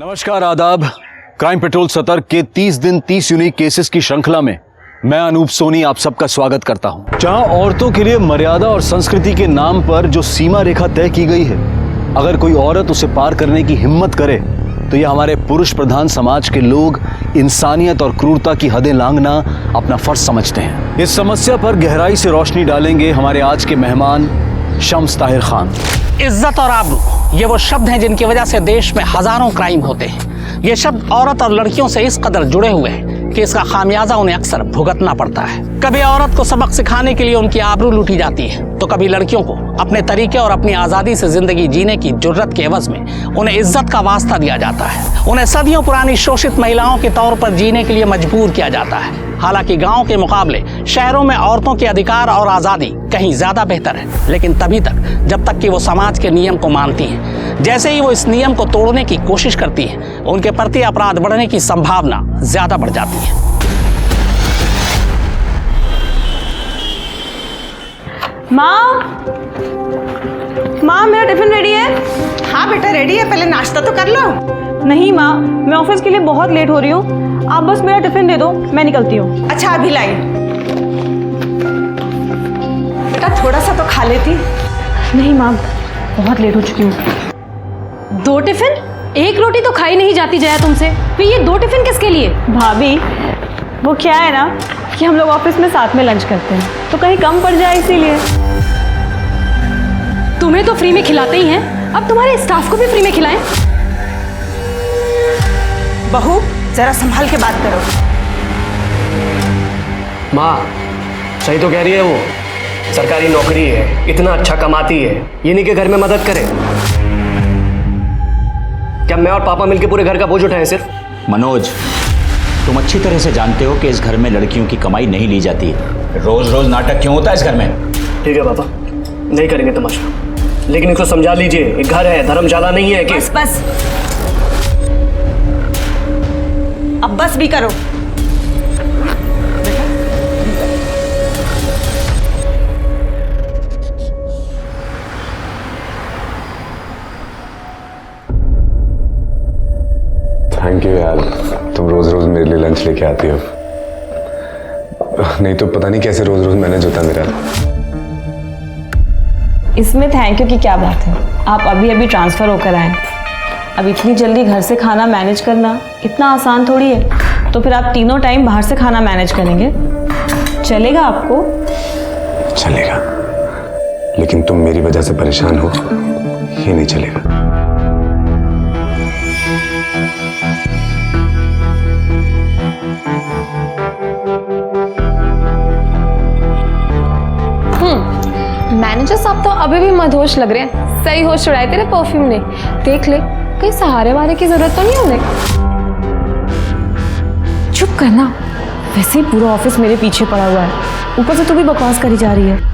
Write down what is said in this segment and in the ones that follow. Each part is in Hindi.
नमस्कार, आदाब। क्राइम पेट्रोल सतर्क के 30 दिन 30 यूनिक केसेस की श्रृंखला में मैं अनूप सोनी आप सबका स्वागत करता हूं। जहां औरतों के लिए मर्यादा और संस्कृति के नाम पर जो सीमा रेखा तय की गई है, अगर कोई औरत उसे पार करने की हिम्मत करे तो यह हमारे पुरुष प्रधान समाज के लोग इंसानियत और क्रूरता की हदें लांघना अपना फर्ज समझते हैं। इस समस्या पर गहराई से रोशनी डालेंगे हमारे आज के मेहमान शम्स ताहिर खान। इज्जत और आबरू, ये वो शब्द हैं जिनकी वजह से देश में हजारों क्राइम होते हैं। ये शब्द औरत और लड़कियों से इस कदर जुड़े हुए हैं कि इसका खामियाजा उन्हें अक्सर भुगतना पड़ता है। कभी औरत को सबक सिखाने के लिए उनकी आबरू लूटी जाती है, तो कभी लड़कियों को अपने तरीके और अपनी आज़ादी से जिंदगी जीने की जुर्रत के एवज में उन्हें इज्जत का वास्ता दिया जाता है। उन्हें सदियों पुरानी शोषित महिलाओं के तौर पर जीने के लिए मजबूर किया जाता है। हालांकि गाँव के मुकाबले शहरों में औरतों के अधिकार और आज़ादी कहीं ज़्यादा बेहतर है, लेकिन तभी तक जब तक कि वो समाज के नियम को मानती हैं। जैसे ही वो इस नियम को तोड़ने की कोशिश करती हैं, उनके प्रति अपराध बढ़ने की संभावना ज़्यादा बढ़ जाती है। माँ मेरा टिफिन रेडी है। हाँ बेटा रेडी है, पहले नाश्ता तो कर लो। नहीं माँ, मैं ऑफिस के लिए बहुत लेट हो रही हूँ। आप बस मेरा टिफिन दे दो, मैं निकलती हूँ। अच्छा अभी लाई। बेटा थोड़ा सा तो खा लेती। नहीं माँ, बहुत लेट हो चुकी हूँ। 2 टिफिन? 1 रोटी तो खाई नहीं जाती जया तुमसे, फिर ये 2 टिफिन किसके लिए? भाभी वो क्या है ना कि हम लोग ऑफिस में साथ में लंच करते हैं, तो कहीं कम पड़ जाए इसीलिए। तुम्हें तो फ्री में खिलाते ही हैं, अब तुम्हारे स्टाफ को भी फ्री में खिलाएं। बहू जरा संभाल के बात करो। माँ सही तो कह रही है, वो सरकारी नौकरी है, इतना अच्छा कमाती है, ये नहीं कि घर में मदद करे। क्या मैं और पापा मिलके पूरे घर का बोझ उठाएं सिर्फ? मनोज, तुम अच्छी तरह से जानते हो कि इस घर में लड़कियों की कमाई नहीं ली जाती। रोज रोज नाटक क्यों होता है इस घर में? ठीक है पापा, नहीं करेंगे तमाशा, लेकिन इसको समझा लीजिए, एक घर है, धर्मशाला नहीं है कि। बस बस अब बस भी करो। थैंक यू यार, तुम रोज रोज मेरे लिए लंच लेके आती हो। नहीं तो पता नहीं कैसे रोज रोज मैनेज होता मेरा। इसमें थैंक यू की क्या बात है। आप अभी अभी ट्रांसफ़र होकर आए, अब इतनी जल्दी घर से खाना मैनेज करना इतना आसान थोड़ी है। तो फिर आप तीनों टाइम बाहर से खाना मैनेज करेंगे, चलेगा आपको? चलेगा, लेकिन तुम मेरी वजह से परेशान हो, ये नहीं चलेगा। मैनेजर साहब तो अभी भी मदहोश लग रहे हैं। सही होश उड़ाए तेरे परफ्यूम ने। देख ले, कहीं सहारे वारे की जरूरत तो नहीं उन्हें। चुप करना, वैसे ही पूरा ऑफिस मेरे पीछे पड़ा हुआ है, ऊपर से तू भी बकवास करी जा रही है।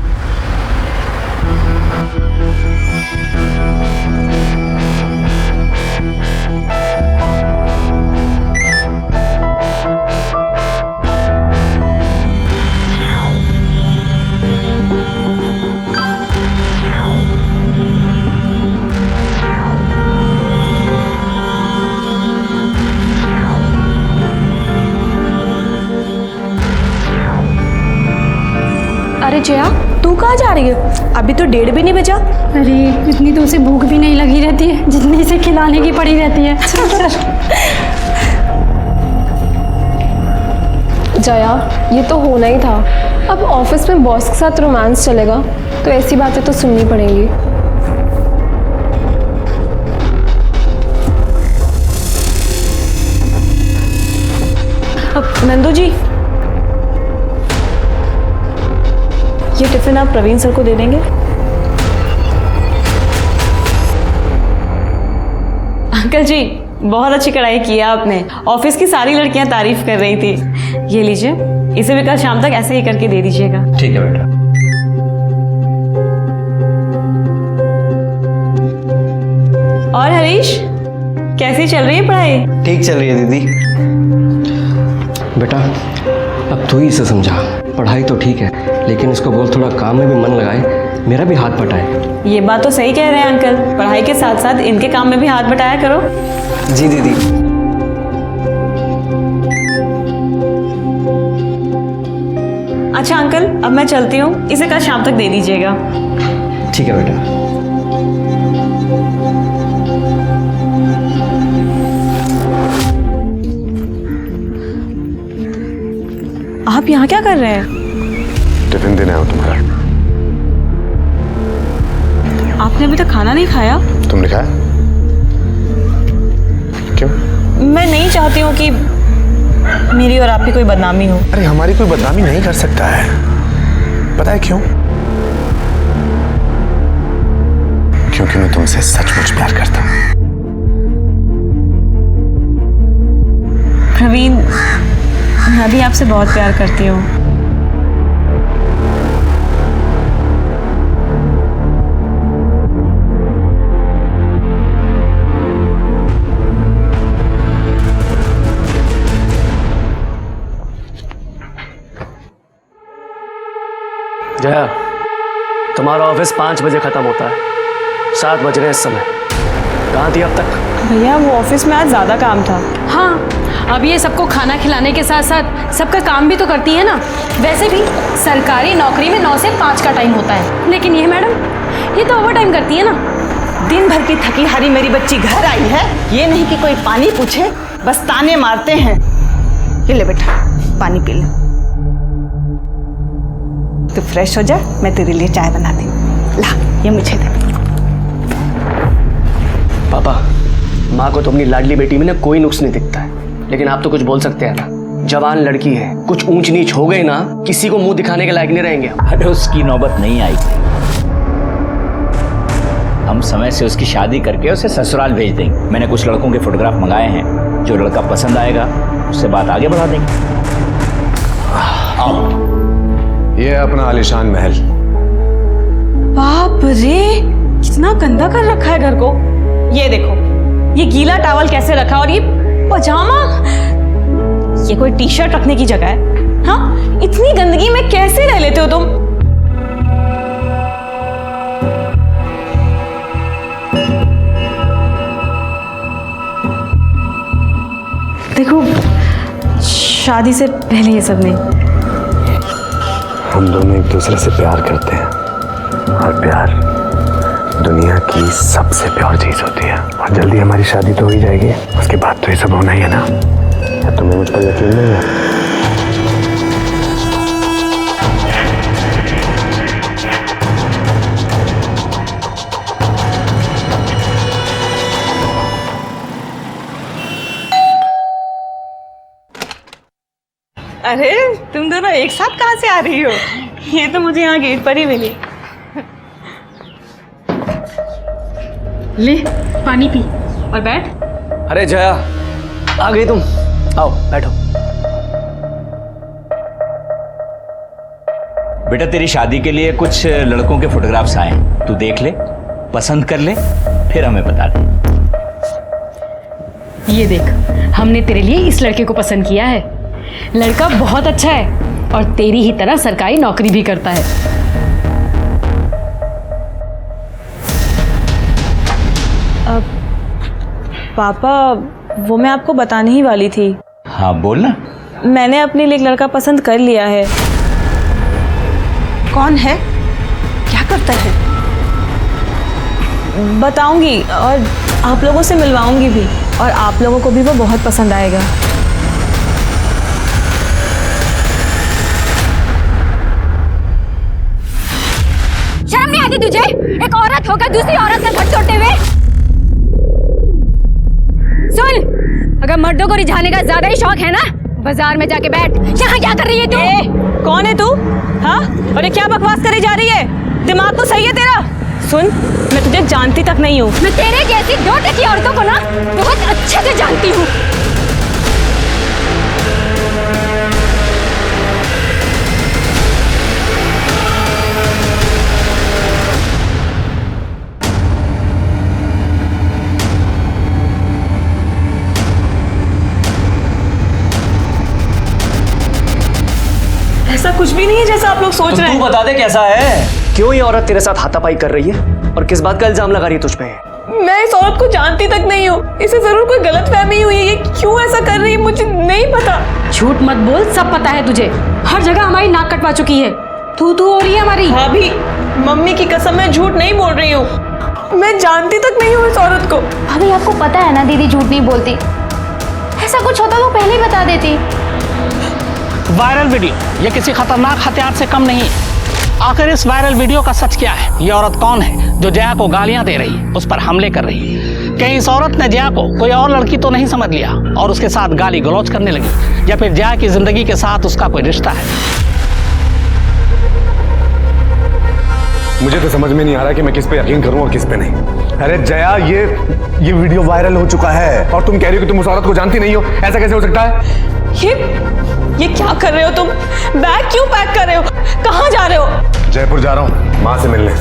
अरे जया, तू कहाँ जा रही है? अभी तो 1:30 भी नहीं बजा। अरे इतनी तो उसे भूख भी नहीं लगी रहती है जितनी इसे खिलाने की पड़ी रहती है। जया, ये तो होना ही था। अब ऑफिस में बॉस के साथ रोमांस चलेगा तो ऐसी बातें तो सुननी पड़ेंगी। नंदू जी, ये टिफिन आप प्रवीण सर को दे देंगे? अंकल जी, बहुत अच्छी कढ़ाई की है आपने। ऑफिस की सारी लड़कियां तारीफ कर रही थी। ये लीजिए, इसे भी कल शाम तक ऐसे ही करके दे दीजिएगा। ठीक है बेटा। और हरीश, कैसी चल रही है पढ़ाई? ठीक चल रही है दीदी। बेटा अब तू ही इसे समझा। पढ़ाई तो ठीक है, लेकिन इसको बोल थोड़ा काम में भी मन लगाए, मेरा भी हाथ बटाए। ये बात तो सही कह रहे हैं अंकल, पढ़ाई के साथ साथ इनके काम में भी हाथ बटाया करो। जी दीदी। अच्छा अंकल, अब मैं चलती हूँ, इसे कल शाम तक दे दीजिएगा। ठीक है बेटा। आप यहाँ क्या कर रहे हैं? टिफिन देने आया हूं तुम्हारा। आपने अभी तक खाना नहीं खाया? तुमने खाया? क्यों? मैं नहीं चाहती हूँ कि मेरी और आपकी कोई बदनामी हो। अरे हमारी कोई बदनामी नहीं कर सकता है, पता है क्यों? क्योंकि मैं तुमसे सचमुच प्यार करता हूँ। प्रवीण, मैं भी आपसे बहुत प्यार करती हूँ। जया, तुम्हारा ऑफिस 5 बजे खत्म होता है, 7 बज रहे हैं इस समय। कहाँ थी अब तक? भैया वो ऑफिस में आज ज़्यादा काम था। हाँ, अब ये सबको खाना खिलाने के साथ साथ सबका काम भी तो करती है ना। वैसे भी सरकारी नौकरी में 9 से 5 का टाइम होता है, लेकिन ये मैडम ये तो ओवर टाइम करती है ना। दिन भर की थकी हारी मेरी बच्ची घर आई है, ये नहीं कि कोई पानी पूछे, बस ताने मारते हैं। ये ले बेटा, पानी पी ले। तू फ्रेश हो जा, मैं तेरे लिए चाय बनाती हूँ। ला, ये मुझे दे। पापा, माँ को तो अपनी लाडली बेटी में ना कोई नुक्स नहीं दिखता है, लेकिन आप तो कुछ बोल सकते हैं ना। जवान लड़की है, कुछ ऊंच नीच हो गई ना, किसी को मुंह दिखाने के लायक नहीं रहेंगे। अरे उसकी नौबत नहीं आई, हम समय से उसकी शादी करके उसे ससुराल भेज देंगे। मैंने कुछ लड़कों के फोटोग्राफ मंगाए हैं, जो लड़का पसंद आएगा उससे बात आगे बढ़ा देंगे। आओ। ये है अपना आलीशान महल। बाप रे, कितना गंदा कर रखा है घर को। ये देखो, ये गीला टॉवल कैसे रखा, और ये पजामा, ये कोई टी शर्ट रखने की जगह है? हाँ, इतनी गंदगी में कैसे रह लेते हो तुम? देखो, शादी से पहले ये सब नहीं। हम दोनों एक दूसरे से प्यार करते हैं, और प्यार दुनिया की सबसे प्यार चीज होती है। और जल्दी हमारी शादी तो हो ही जाएगी, उसके बाद तो ये सब होना ही है ना। क्या तुम्हें मुझ पर यकीन नहीं है? अरे तुम दोनों एक साथ कहाँ से आ रही हो? ये तो मुझे यहाँ गेट पर ही मिली। ले पानी पी और बैठ। अरे जया, आ गई तुम, आओ बैठो। बेटा, तेरी शादी के लिए कुछ लड़कों के फोटोग्राफ्स आए हैं, तू देख ले, पसंद कर ले, फिर हमें बता दे। ये देख, हमने तेरे लिए इस लड़के को पसंद किया है। लड़का बहुत अच्छा है और तेरी ही तरह सरकारी नौकरी भी करता है। पापा, वो मैं आपको बताने ही वाली थी। हाँ बोल ना। मैंने अपने लिए एक लड़का पसंद कर लिया है। कौन है? क्या करता है? बताऊंगी और आप लोगों से मिलवाऊंगी भी, और आप लोगों को भी वो बहुत पसंद आएगा। शर्म नहीं आती तुझे? एक औरत होकर दूसरी औरत से घट तोड़ते हुए। सुन, अगर मर्दों को रिझाने का ज्यादा ही शौक है ना, बाजार में जाके बैठ। यहाँ क्या कर रही है तू? कौन है तू? हाँ, और ये क्या बकवास करे जा रही है? दिमाग तो सही है तेरा? सुन, मैं तुझे जानती तक नहीं हूँ। मैं तेरे जैसी 2 टकी औरतों को ना बहुत अच्छे से जानती हूँ। ऐसा कुछ भी नहीं है जैसा आप लोग सोच तो रहे तू हैं। बता दे कैसा है? क्यों ये औरत तेरे साथ हाथापाई कर रही है और किस बात का इल्जाम लगा रही है तुझ पे? मैं इस औरत को जानती तक नहीं हूँ। इसे जरूर कोई गलतफहमी हुई है। ये क्यों ऐसा कर रही है मुझे नहीं पता। झूठ मत बोल, सब पता है तुझे। हर जगह हमारी नाक कटवा चुकी है। तू हो रही है हमारी। भाभी, मम्मी की कसम मैं झूठ नहीं बोल रही हूँ। मैं जानती तक नहीं हूँ इस औरत को। भाभी आपको पता है ना दीदी झूठ नहीं बोलती। ऐसा कुछ होता तो पहले ही बता देती। वायरल वीडियो ये किसी खतरनाक हथियार से कम नहीं है। आखिर इस वायरल वीडियो का सच क्या है? ये औरत कौन है जो जया को गालियां दे रही है, उस पर हमले कर रही है? कहीं इस औरत ने जया को कोई और लड़की तो नहीं समझ लिया और उसके साथ गाली गलौज करने लगी, या फिर जया की जिंदगी के साथ उसका कोई रिश्ता है? मुझे तो समझ में नहीं आ रहा कि मैं किस पे यकीन करूं और किस पे नहीं। अरे जया, ये वीडियो वायरल हो चुका है और तुम कह रही हो कि तुम उस औरत को जानती नहीं हो। ऐसा कैसे हो सकता है? ये क्या कर रहे हो तुम? बैग क्यों पैक कर रहे हो? कहाँ जा रहे हो? जयपुर जा रहा हूँ माँ से मिलने।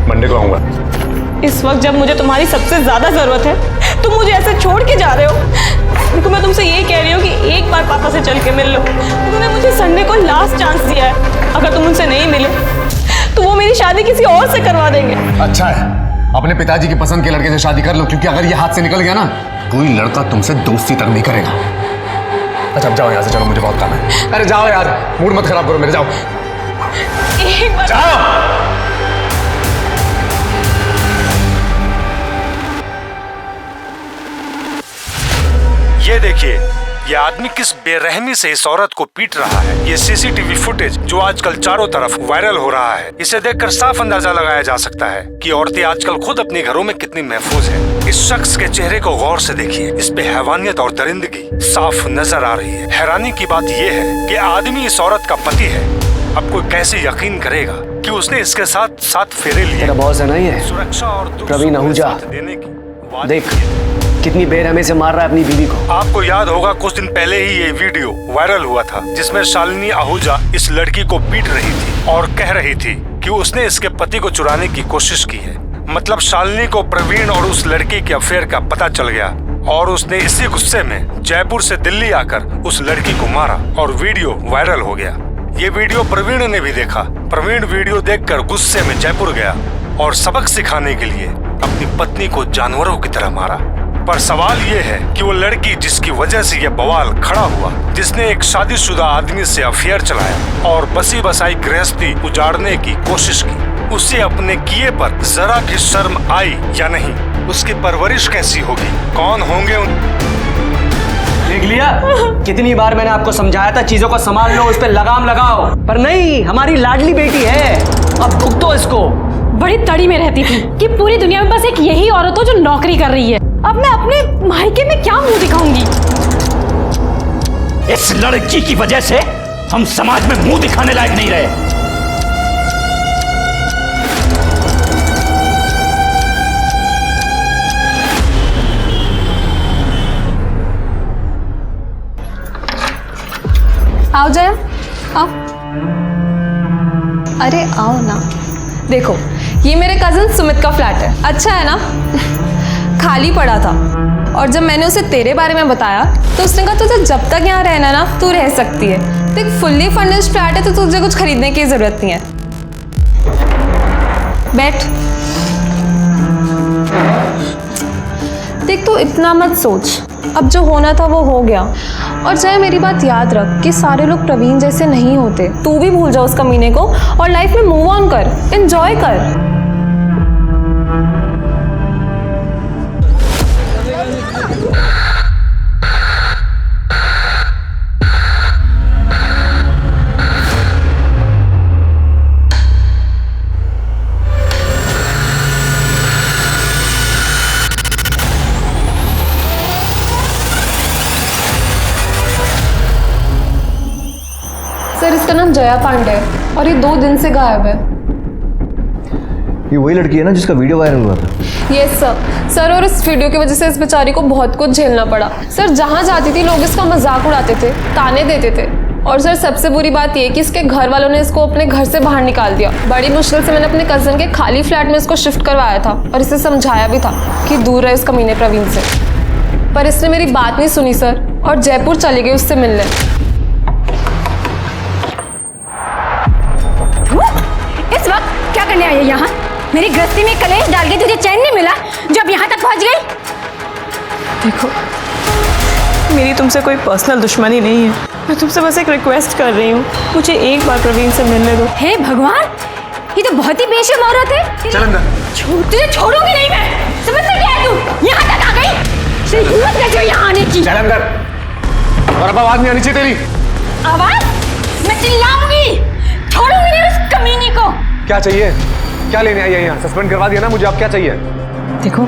मंडे को आऊंगा। इस वक्त जब मुझे तुम्हारी सबसे ज्यादा जरूरत है तुम मुझे ऐसे छोड़ के जा रहे हो। देखो, मैं तुमसे ये कह रही हूँ कि एक बार पापा से चल के मिल लो। उन्होंने मुझे संडे को लास्ट चांस दिया है। अगर तुम उनसे नहीं मिले तो वो मेरी शादी किसी और से करवा देंगे। अच्छा है, अपने पिताजी की पसंद के लड़के से शादी कर लो, क्योंकि अगर ये हाथ से निकल गया ना, कोई लड़का तुमसे दोस्ती तक नहीं करेगा। अच्छा अब जाओ यहाँ से, चलो मुझे बहुत काम है। अरे जाओ यार, मूड मत खराब करो मेरे, जाओ एक बार जाओ। ये देखिए, ये आदमी किस बेरहमी से इस औरत को पीट रहा है। ये सीसीटीवी फुटेज जो आजकल चारों तरफ वायरल हो रहा है, इसे देखकर साफ अंदाजा लगाया जा सकता है कि औरतें आजकल खुद अपने घरों में कितनी महफूज हैं। इस शख्स के चेहरे को गौर से देखिए, इस पे हैवानियत और दरिंदगी साफ नजर आ रही है। हैरानी की बात ये है कि आदमी इस औरत का पति है। अब कोई कैसे यकीन करेगा कि उसने इसके साथ 7 फेरे लिए? तेरा बॉस है ना ये, सुरक्षा और प्रवीण आहूजा। देने की देख कितनी बेरहमी से मार रहा है अपनी बीवी को। आपको याद होगा कुछ दिन पहले ही ये वीडियो वायरल हुआ था जिसमें शालिनी आहूजा इस लड़की को पीट रही थी और कह रही थी कि उसने इसके पति को चुराने की कोशिश की है। मतलब शालिनी को प्रवीण और उस लड़की के अफेयर का पता चल गया और उसने इसी गुस्से में जयपुर से दिल्ली आकर उस लड़की को मारा और वीडियो वायरल हो गया। ये वीडियो प्रवीण ने भी देखा। प्रवीण वीडियो देखकर गुस्से में जयपुर गया और सबक सिखाने के लिए अपनी पत्नी को जानवरों की तरह मारा। पर सवाल ये है कि वो लड़की जिसकी वजह से ये बवाल खड़ा हुआ, जिसने एक शादीशुदा आदमी से अफेयर चलाया और बसी बसाई गृहस्थी उजाड़ने की कोशिश की, उसे अपने किए पर जरा भी शर्म आई या नहीं? उसकी परवरिश कैसी होगी? कौन होंगे देख लिया, कितनी बार मैंने आपको समझाया था चीजों को संभाल लो, उस पर लगाम लगाओ, पर नहीं, हमारी लाडली बेटी है, अब भुगतो इसको। बड़ी तड़ी में रहती थी कि पूरी दुनिया में बस एक यही औरत हो जो नौकरी कर रही है। अब मैं अपने मायके में क्या मुंह दिखाऊंगी? इस लड़की की वजह से हम समाज में मुंह दिखाने लायक नहीं रहे। आओ जया, आओ। अरे आओ ना। देखो ये मेरे कजिन सुमित का फ्लैट है, अच्छा है ना? खाली पड़ा था और जब मैंने उसे तेरे बारे में बताया तो उसने कहा तुझे जब तक यहाँ रहना ना तू रह सकती है। देख फुल्ली फर्निश्ड फ्लैट है तो तुझे कुछ खरीदने की जरूरत नहीं है। बैठ। देख तू इतना मत सोच, अब जो होना था वो हो गया। और चाहे मेरी बात याद रख कि सारे लोग प्रवीण जैसे नहीं होते। तू भी भूल जा उस कमीने को और लाइफ में मूव ऑन कर, एंजॉय कर। सर इसका नाम जया पांडे है और ये 2 दिन से गायब है। ये वही लड़की है ना जिसका वीडियो वायरल हुआ था? यस सर, और इस वीडियो की वजह से इस बेचारी को बहुत कुछ झेलना पड़ा। सर जहाँ जाती थी लोग इसका मजाक उड़ाते थे, ताने देते थे। और सर सबसे बुरी बात ये कि इसके घर वालों ने इसको अपने घर से बाहर निकाल दिया। बड़ी मुश्किल से मैंने अपने कजन के खाली फ्लैट में इसको शिफ्ट करवाया था और इसे समझाया भी था कि दूर रहे इस कमीने प्रवीण से, पर इसने मेरी बात नहीं सुनी सर और जयपुर चली गई उससे मिलने। मेरी गृहस्थी में कलेश डाल के तुझे चैन नहीं मिला जब यहाँ तक पहुँच गई? देखो, मेरी तुमसे कोई पर्सनल दुश्मनी नहीं है। मैं तुमसे बस एक रिक्वेस्ट कर रही हूँ, मुझे एक बार प्रवीण से मिलने दो। हे भगवान, ये तो बहुत ही बेशर्म औरत है। चल अंदर। तुझे छोड़ूंगी नहीं मैं। समझते क्या है तू? यहाँ तक आ गई, तेरी हिम्मत कैसे हुई यहाँ आने की? चल अंदर। और अब आवाज नहीं आनी चाहिए तेरी। आवाज? मैं चिल्लाऊंगी, छोड़ूंगी नहीं उस कमीनी को। क्या चाहिए? क्या लेने आई है यहाँ? सस्पेंड करवा दिया ना मुझे, अब क्या चाहिए? देखो,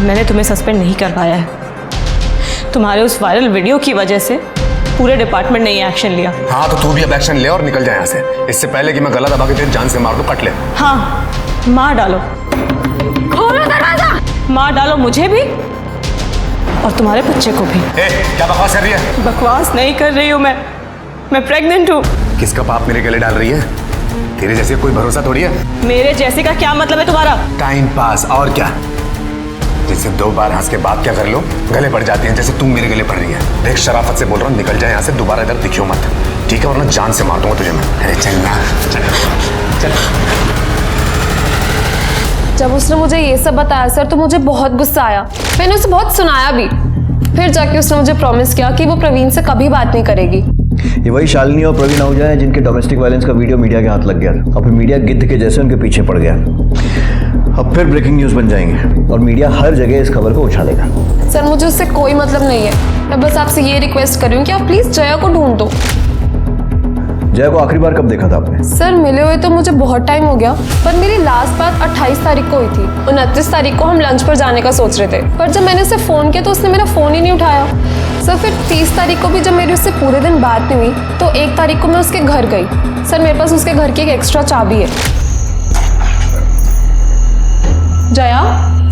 मैंने तुम्हें सस्पेंड नहीं करवाया है। तुम्हारे उस वायरल वीडियो की वजह से पूरे डिपार्टमेंट ने ये एक्शन लिया। हाँ तो तू भी अब एक्शन ले और निकल जाए यहाँ से, इससे पहले कि मैं गला दबा के तेरी जान से मार दूं, कट ले। हाँ, मार डालो। खोलो दरवाजा। मार डालो मुझे भी और तुम्हारे बच्चे को भी। क्या बकवास कर रही है? बकवास नहीं कर रही हूँ मैं प्रेग्नेंट हूँ। किसका पाप मेरे गले डाल रही है? तेरे जैसे कोई भरोसा थोड़ी है। मेरे जैसे का क्या मतलब है तुम्हारा? टाइम पास, और क्या? जिससे 2 बार हंस के बात क्या कर लो, गले पड़ जाती है, जैसे तुम मेरे गले पड़ रही है। देख, शराफत से बोल रहा हूँ, निकल जाए यहाँ से, दोबारा इधर दिखियो मत, ठीक है? वरना जान से मार दूंगा तुझे मैं। अरे चल ना, चल। जब उसने मुझे ये सब बताया सर तो मुझे बहुत गुस्सा आया। मैंने उसे बहुत सुनाया भी। फिर जाके उसने मुझे प्रॉमिस किया कि वो प्रवीण से कभी बात नहीं करेगी। ये वही शालिनी और प्रवीण आहूजा हैं जिनके डोमेस्टिक वायलेंस का वीडियो मीडिया के हाथ लग गया और फिर मीडिया गिद्ध के जैसे उनके पीछे पड़ गया। अब फिर ब्रेकिंग न्यूज़ बन जाएंगे और मीडिया हर जगह इस खबर को उछालेगा। सर मुझे उससे कोई मतलब नहीं है। मैं बस आपसे ये रिक्वेस्ट कर रही हूँ कि आप प्लीज जया को ढूंढ दो। जया को आखिरी बार कब देखा था आपने? सर मिले हुए तो मुझे बहुत टाइम हो गया, पर मेरी लास्ट बात 28 तारीख को हुई थी। 29 तारीख को हम लंच पर जाने का सोच रहे थे, पर जब मैंने उसे फ़ोन किया तो उसने मेरा फ़ोन ही नहीं उठाया। सर फिर 30 तारीख को भी जब मेरी उससे पूरे दिन बात नहीं हुई तो 1 तारीख को मैं उसके घर गई। सर मेरे पास उसके घर की एक एक्स्ट्रा चाबी है। जया?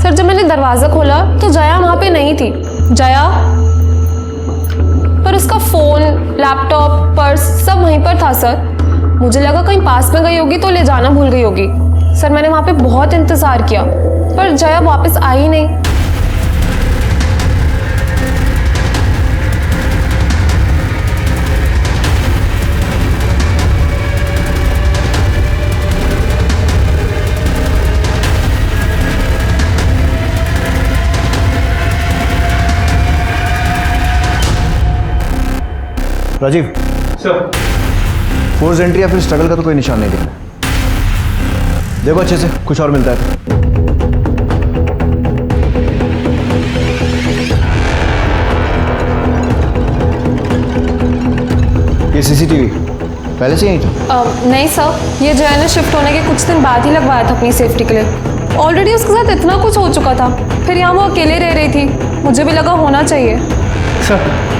सर जब मैंने दरवाज़ा खोला तो जया वहाँ पे नहीं थी। जया? पर उसका फ़ोन, लैपटॉप, पर्स सब वहीं पर था सर। मुझे लगा कहीं पास में गई होगी तो ले जाना भूल गई होगी। सर मैंने वहाँ पे बहुत इंतज़ार किया पर जया वापस आई ही नहीं। राजीव सर, फोर्स एंट्री या फिर स्ट्रगल का तो कोई निशान नहीं दिख रहा। देखो अच्छे से, कुछ और मिलता है तो। ये सीसीटीवी पहले से यहीं था? नहीं सर, ये जया ने शिफ्ट होने के कुछ दिन बाद ही लगवाया था अपनी सेफ्टी के लिए। ऑलरेडी उसके साथ इतना कुछ हो चुका था, फिर यहाँ वो अकेले रह रही थी, मुझे भी लगा होना चाहिए। सर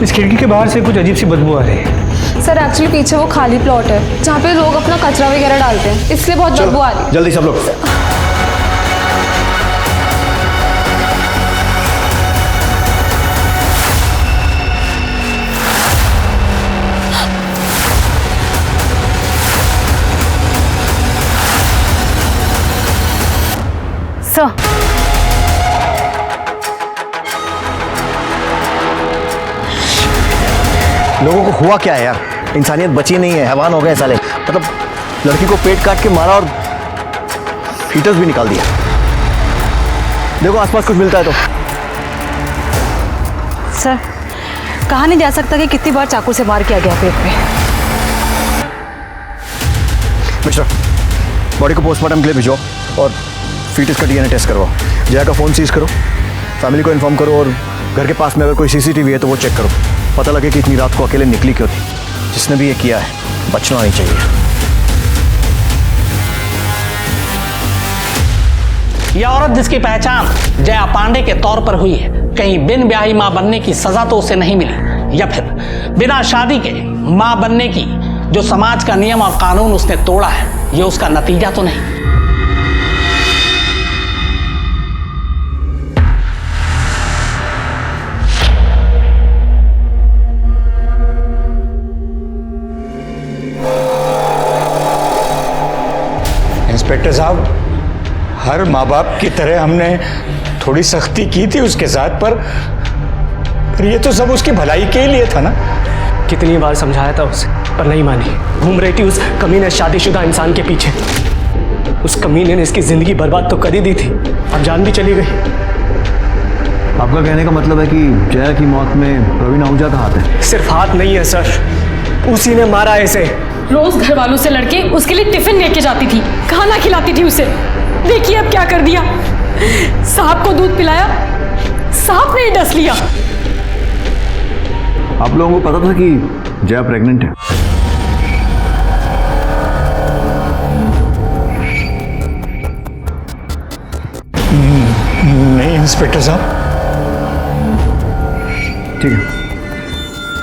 इस खिड़की के बाहर से कुछ अजीब सी बदबू आ रही है। सर एक्चुअली पीछे वो खाली प्लॉट है जहाँ पे लोग अपना कचरा वगैरह डालते हैं, इसलिए बहुत बदबू आ रही है। जल्दी सब लोग। सर लोगों को हुआ क्या है यार? इंसानियत बची नहीं है, हैवान हो गए साले। मतलब लड़की को पेट काट के मारा और फीटस भी निकाल दिया। देखो आसपास कुछ मिलता है तो। सर कहा नहीं जा सकता कि कितनी बार चाकू से वार किया गया पेट पे। मिस्टर, बॉडी को पोस्टमार्टम के लिए भिजो और फीटस का डीएनए टेस्ट करवाओ। जया का फ़ोन सीज करो, फैमिली को इन्फॉर्म करो और घर के पास में अगर कोई सीसीटीवी है तो वो चेक करो। पता लगे कि इतनी रात को अकेले निकली क्यों थी। जिसने भी ये किया है बचना नहीं चाहिए। यह औरत जिसकी पहचान जया पांडे के तौर पर हुई है, कहीं बिन ब्याही मां बनने की सजा तो उसे नहीं मिली, या फिर बिना शादी के मां बनने की जो समाज का नियम और कानून उसने तोड़ा है, ये उसका नतीजा तो नहीं। इंस्पेक्टर साहब, हर माँ बाप की तरह हमने थोड़ी सख्ती की थी उसके साथ, पर ये तो सब उसकी भलाई के लिए था ना। कितनी बार समझाया था उसे पर नहीं मानी। घूम रही थी उस कमीने शादीशुदा इंसान के पीछे। उस कमीने ने इसकी जिंदगी बर्बाद तो कर ही दी थी, अब जान भी चली गई। आपका कहने का मतलब है कि जया की मौत में प्रवीण आहूजा का हाथ है? सिर्फ हाथ नहीं है सर, उसी ने मारा है इसे। रोज घर वालों से लड़के उसके लिए टिफिन लेके जाती थी, खाना खिलाती थी उसे। देखिए अब क्या कर दिया, सांप को दूध पिलाया, सांप ने ही डस लिया। आप लोगों को पता था कि जया प्रेग्नेंट है? नहीं इंस्पेक्टर साहब। ठीक है,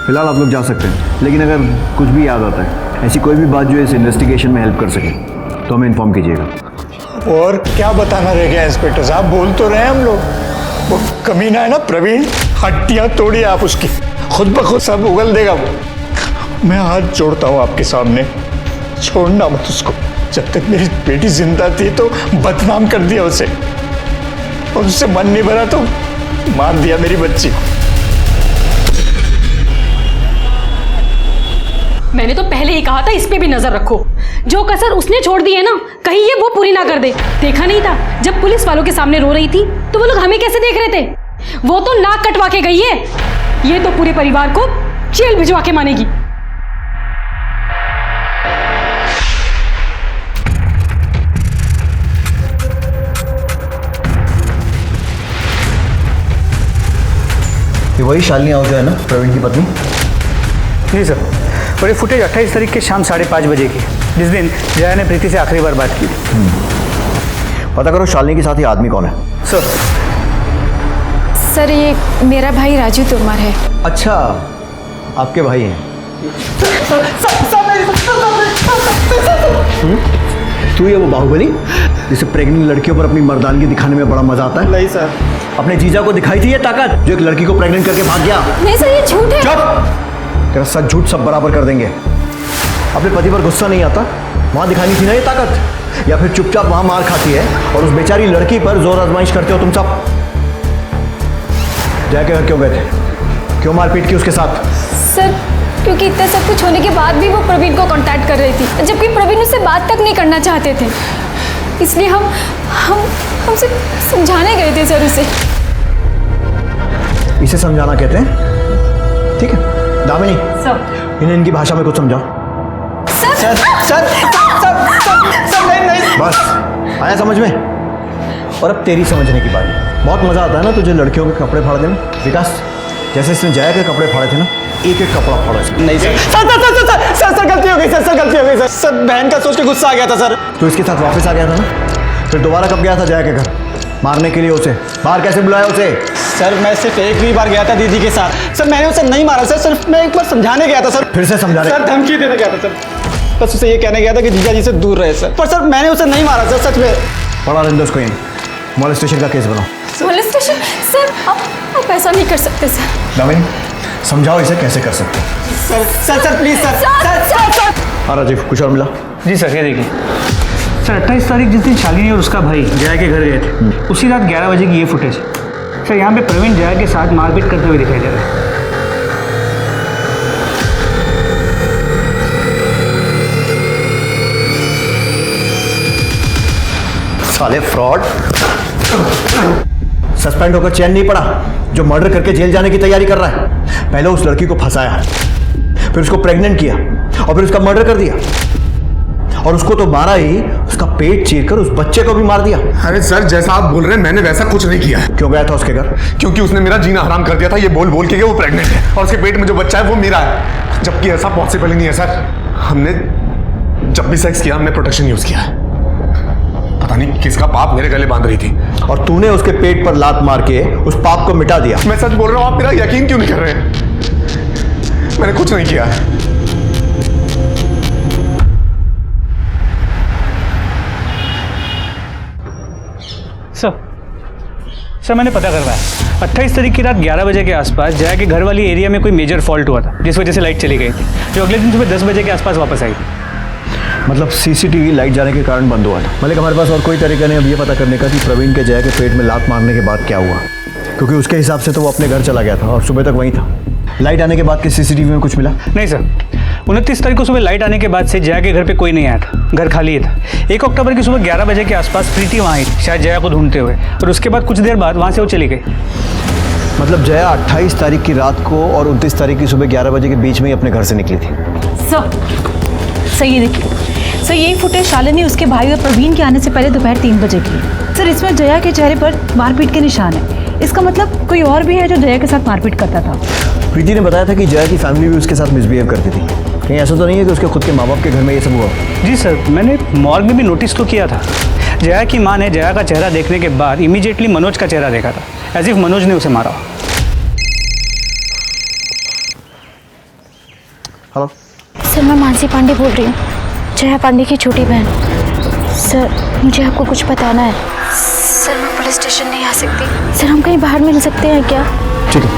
फिलहाल आप लोग जा सकते हैं, लेकिन अगर कुछ भी याद आता है, ऐसी कोई भी बात जो इस इन्वेस्टिगेशन में हेल्प कर सके, तो हमें इन्फॉर्म कीजिएगा। और क्या बताना रह गया इंस्पेक्टर साहब, बोल तो रहे हम लोग। वो कमीना है ना प्रवीण, हड्डियां तोड़ी आप उसकी, खुद ब खुद सब उगल देगा वो। मैं हाथ जोड़ता हूँ आपके सामने, छोड़ना मत उसको। जब तक मेरी बेटी जिंदा थी तो बदनाम कर दिया उसे, और उससे मन नहीं भरा तो मार दिया मेरी बच्ची को। मैंने तो पहले ही कहा था इस पे भी नजर रखो। जो कसर उसने छोड़ दी है ना, कहीं ये वो पूरी ना कर दे। देखा नहीं था जब पुलिस वालों के सामने रो रही थी तो वो लोग हमें कैसे देख रहे थे? वो तो नाक कटवा के गई है, ये तो पूरे परिवार को जेल भिजवा के मानेगी। ये वही शालिनी आहूजा है ना, प्रवीण की पत्नी? जी सर, और ये फुटेज 28 तारीख के शाम 5:30 बजे की, जिस दिन जया ने प्रीति से आखिरी बार बात की। पता करो शालिनी के साथ ये आदमी कौन है। सर ये मेरा भाई राजू तोमर है। अच्छा, आपके भाई हैं? तू ये वो बाहुबली जिसे प्रेग्नेंट लड़कियों पर अपनी मर्दानगी दिखाने में बड़ा मजा आता है? नहीं सर। अपने जीजा को दिखाई थी ये ताकत जो एक लड़की को प्रेग्नेंट करके भाग गया? नहीं सर, ये झूठ है। चुप! तेरा सच झूठ सब बराबर कर देंगे। अपने पति पर गुस्सा नहीं आता, वहां दिखानी थी ना ये ताकत, या फिर चुपचाप वहां मार खाती है और उस बेचारी लड़की पर जोर आजमाइश करते हो तुम सब? जया के घर क्यों गए थे? क्यों मारपीट की उसके साथ? सर क्योंकि इतना सब कुछ होने के बाद भी वो प्रवीण को कांटेक्ट कर रही थी, जबकि प्रवीण उससे बात तक नहीं करना चाहते थे। इसलिए हमसे समझाने गए थे सर उसे। इसे समझाना कहते हैं? ठीक है दामिनी, इन्हें इनकी भाषा में कुछ समझाओ। Sir sir sir sir sir नहीं। बस आया समझ में? और अब तेरी समझने की बारी। बहुत मजा आता है ना तुझे लड़कियों के कपड़े फाड़ देना। विकास, जैसे इसने जया के कपड़े फाड़े थे ना, एक एक कपड़ा फाड़ा इसने। नहीं सर, सर गलती हो गई सर, गलती हो गई सर, बहन का सोच के गुस्सा आ गया था सर। तो इसके साथ वापस आ गया था ना, फिर दोबारा कब गया था जया के घर मारने के लिए? उसे बाहर कैसे बुलाया उसे? सर मैं सिर्फ एक ही बार गया था दीदी के साथ सर, मैंने उसे नहीं मारा सर, सिर्फ मैं एक बार समझाने गया था सर। फिर से समझाने? सर धमकी देने गया था सर, बस उसे ये कहने गया था कि जीजा जी से दूर रहे सर, पर सर मैंने उसे नहीं मारा सर, सच में। पढ़ा लेंगे उसको, यहीं मॉलेस्टेशन का केस बनाओ। मॉलेस्टेशन? सर आप ऐसा नहीं कर सकते सर। दामिनी समझाओ इसे कैसे कर सकते हैं। Sir please sir. हाँ राजीव, कुछ और मिला? जी सर, ये देखिए सर, 28 तारीख जिस दिन शालिनी और उसका भाई जया के घर गए थे, उसी रात 11 बजे की ये फुटेज सर। यहाँ पे प्रवीण जया के साथ मारपीट करते हुए दिखाई दे रहा है। साले फ्रॉड, सस्पेंड होकर चैन नहीं पड़ा जो मर्डर करके जेल जाने की तैयारी कर रहा है। पहले उस लड़की को फंसाया, फिर उसको प्रेग्नेंट किया और फिर उसका मर्डर कर दिया, और उसको तो मारा ही, उसका पेट चीरकर उस बच्चे को भी मार दिया। अरे सर, जैसा आप बोल रहे हैं मैंने वैसा कुछ नहीं किया है। क्यों गया था उसके घर? क्योंकि उसने मेरा जीना हराम कर दिया था ये बोल बोल के वो प्रेग्नेंट है और उसके पेट में जो बच्चा है वो मेरा है, जबकि ऐसा पॉसिबल ही नहीं है सर। हमने जब भी सेक्स किया हमने प्रोटेक्शन यूज किया है। पता नहीं किसका पाप मेरे गले बांध रही थी, और तूने उसके पेट पर लात मार के उस पाप को मिटा दिया। मैं सच बोल रहा हूं, आप मेरा यकीन क्यों नहीं कर रहे हैं? मैंने कुछ नहीं किया है। सर मैंने पता करवाया, 28 तारीख की रात 11 बजे के आसपास जया के घर वाली एरिया में कोई मेजर फॉल्ट हुआ था, जिस वजह से लाइट चली गई थी, जो अगले दिन सुबह 10 बजे के आसपास वापस आई थी। मतलब सीसीटीवी लाइट जाने के कारण बंद हुआ था। मलिक, हमारे पास और कोई तरीका नहीं अब ये पता करने का कि प्रवीण के जया के पेट में लात मारने के बाद क्या हुआ, क्योंकि उसके हिसाब से तो वो अपने घर चला गया था और सुबह तक वहीं था। लाइट आने के बाद के सीसीटीवी में कुछ मिला? नहीं सर, 29 तारीख को सुबह लाइट आने के बाद से जया के घर पे कोई नहीं आया था, घर खाली ही था। 1 अक्टूबर की सुबह 11 बजे के आसपास प्रीति वहाँ आई थी, शायद जया को ढूंढते हुए, और उसके बाद कुछ देर बाद वहाँ से वो चली गई। मतलब जया 28 तारीख की रात को और 29 तारीख की सुबह 11 बजे के बीच में ही अपने घर से निकली थी। सर ये देखिए सर, यही फुटेज शालिनी उसके भाई और प्रवीण के आने से पहले दोपहर 3 बजे की है। सर इसमें जया के चेहरे पर मारपीट के निशान है। इसका मतलब कोई और भी है जो जया के साथ मारपीट करता था। प्रीति ने बताया था कि जया की फैमिली भी उसके साथ मिसबिहेव करती थी। कहीं ऐसा तो नहीं है कि उसके खुद के माँ बाप के घर में ये सब हुआ? जी सर, मैंने मॉर्ग में भी नोटिस तो किया था। जया की माँ ने जया का चेहरा देखने के बाद इमीडिएटली मनोज का चेहरा देखा था, एज इफ मनोज ने उसे मारा। हेलो सर, मैं मानसी पांडे बोल रही हूँ, जया पांडे की छोटी बहन। सर मुझे आपको कुछ बताना है। सर मैं पुलिस स्टेशन नहीं आ सकती। सर हम कहीं बाहर मिल सकते हैं क्या? ठीक है।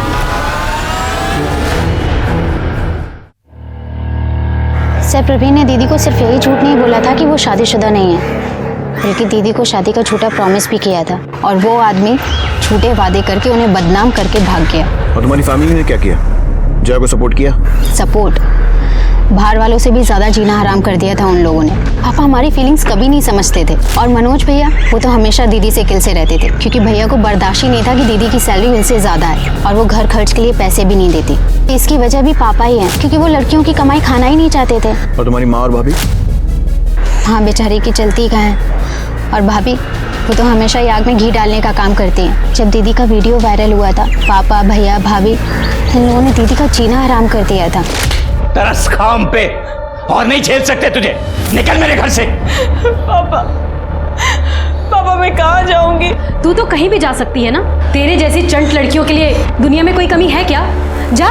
सर प्रवीण ने दीदी को सिर्फ यही झूठ नहीं बोला था कि वो शादीशुदा नहीं है, बल्कि दीदी को शादी का झूठा प्रॉमिस भी किया था, और वो आदमी झूठे वादे करके उन्हें बदनाम करके भाग गया। और तुम्हारी फैमिली ने क्या किया? जया को सपोर्ट किया? सपोर्ट? बाहर वालों से भी ज़्यादा जीना हराम कर दिया था उन लोगों ने। पापा हमारी फीलिंग्स कभी नहीं समझते थे, और मनोज भैया वो तो हमेशा दीदी से किल से रहते थे, क्योंकि भैया को बर्दाश्त ही नहीं था कि दीदी की सैलरी उनसे ज़्यादा है और वो घर खर्च के लिए पैसे भी नहीं देती। इसकी वजह भी पापा ही हैं, क्योंकि वो लड़कियों की कमाई खाना ही नहीं चाहते थे। और तुम्हारी माँ और भाभी? हाँ बेचारी की चलती का है, और भाभी वो तो हमेशा ही आग में घी डालने का काम करती हैं। जब दीदी का वीडियो वायरल हुआ था, पापा भैया भाभी इन लोगों ने दीदी का जीना हराम कर दिया था। तरस खाम पे और नहीं झेल सकते तुझे, निकल मेरे घर से। पापा मैं कहाँ जाऊंगी? तू तो कहीं भी जा सकती है ना। तेरे जैसी चंट लड़कियों के लिए दुनिया में कोई कमी है क्या? जा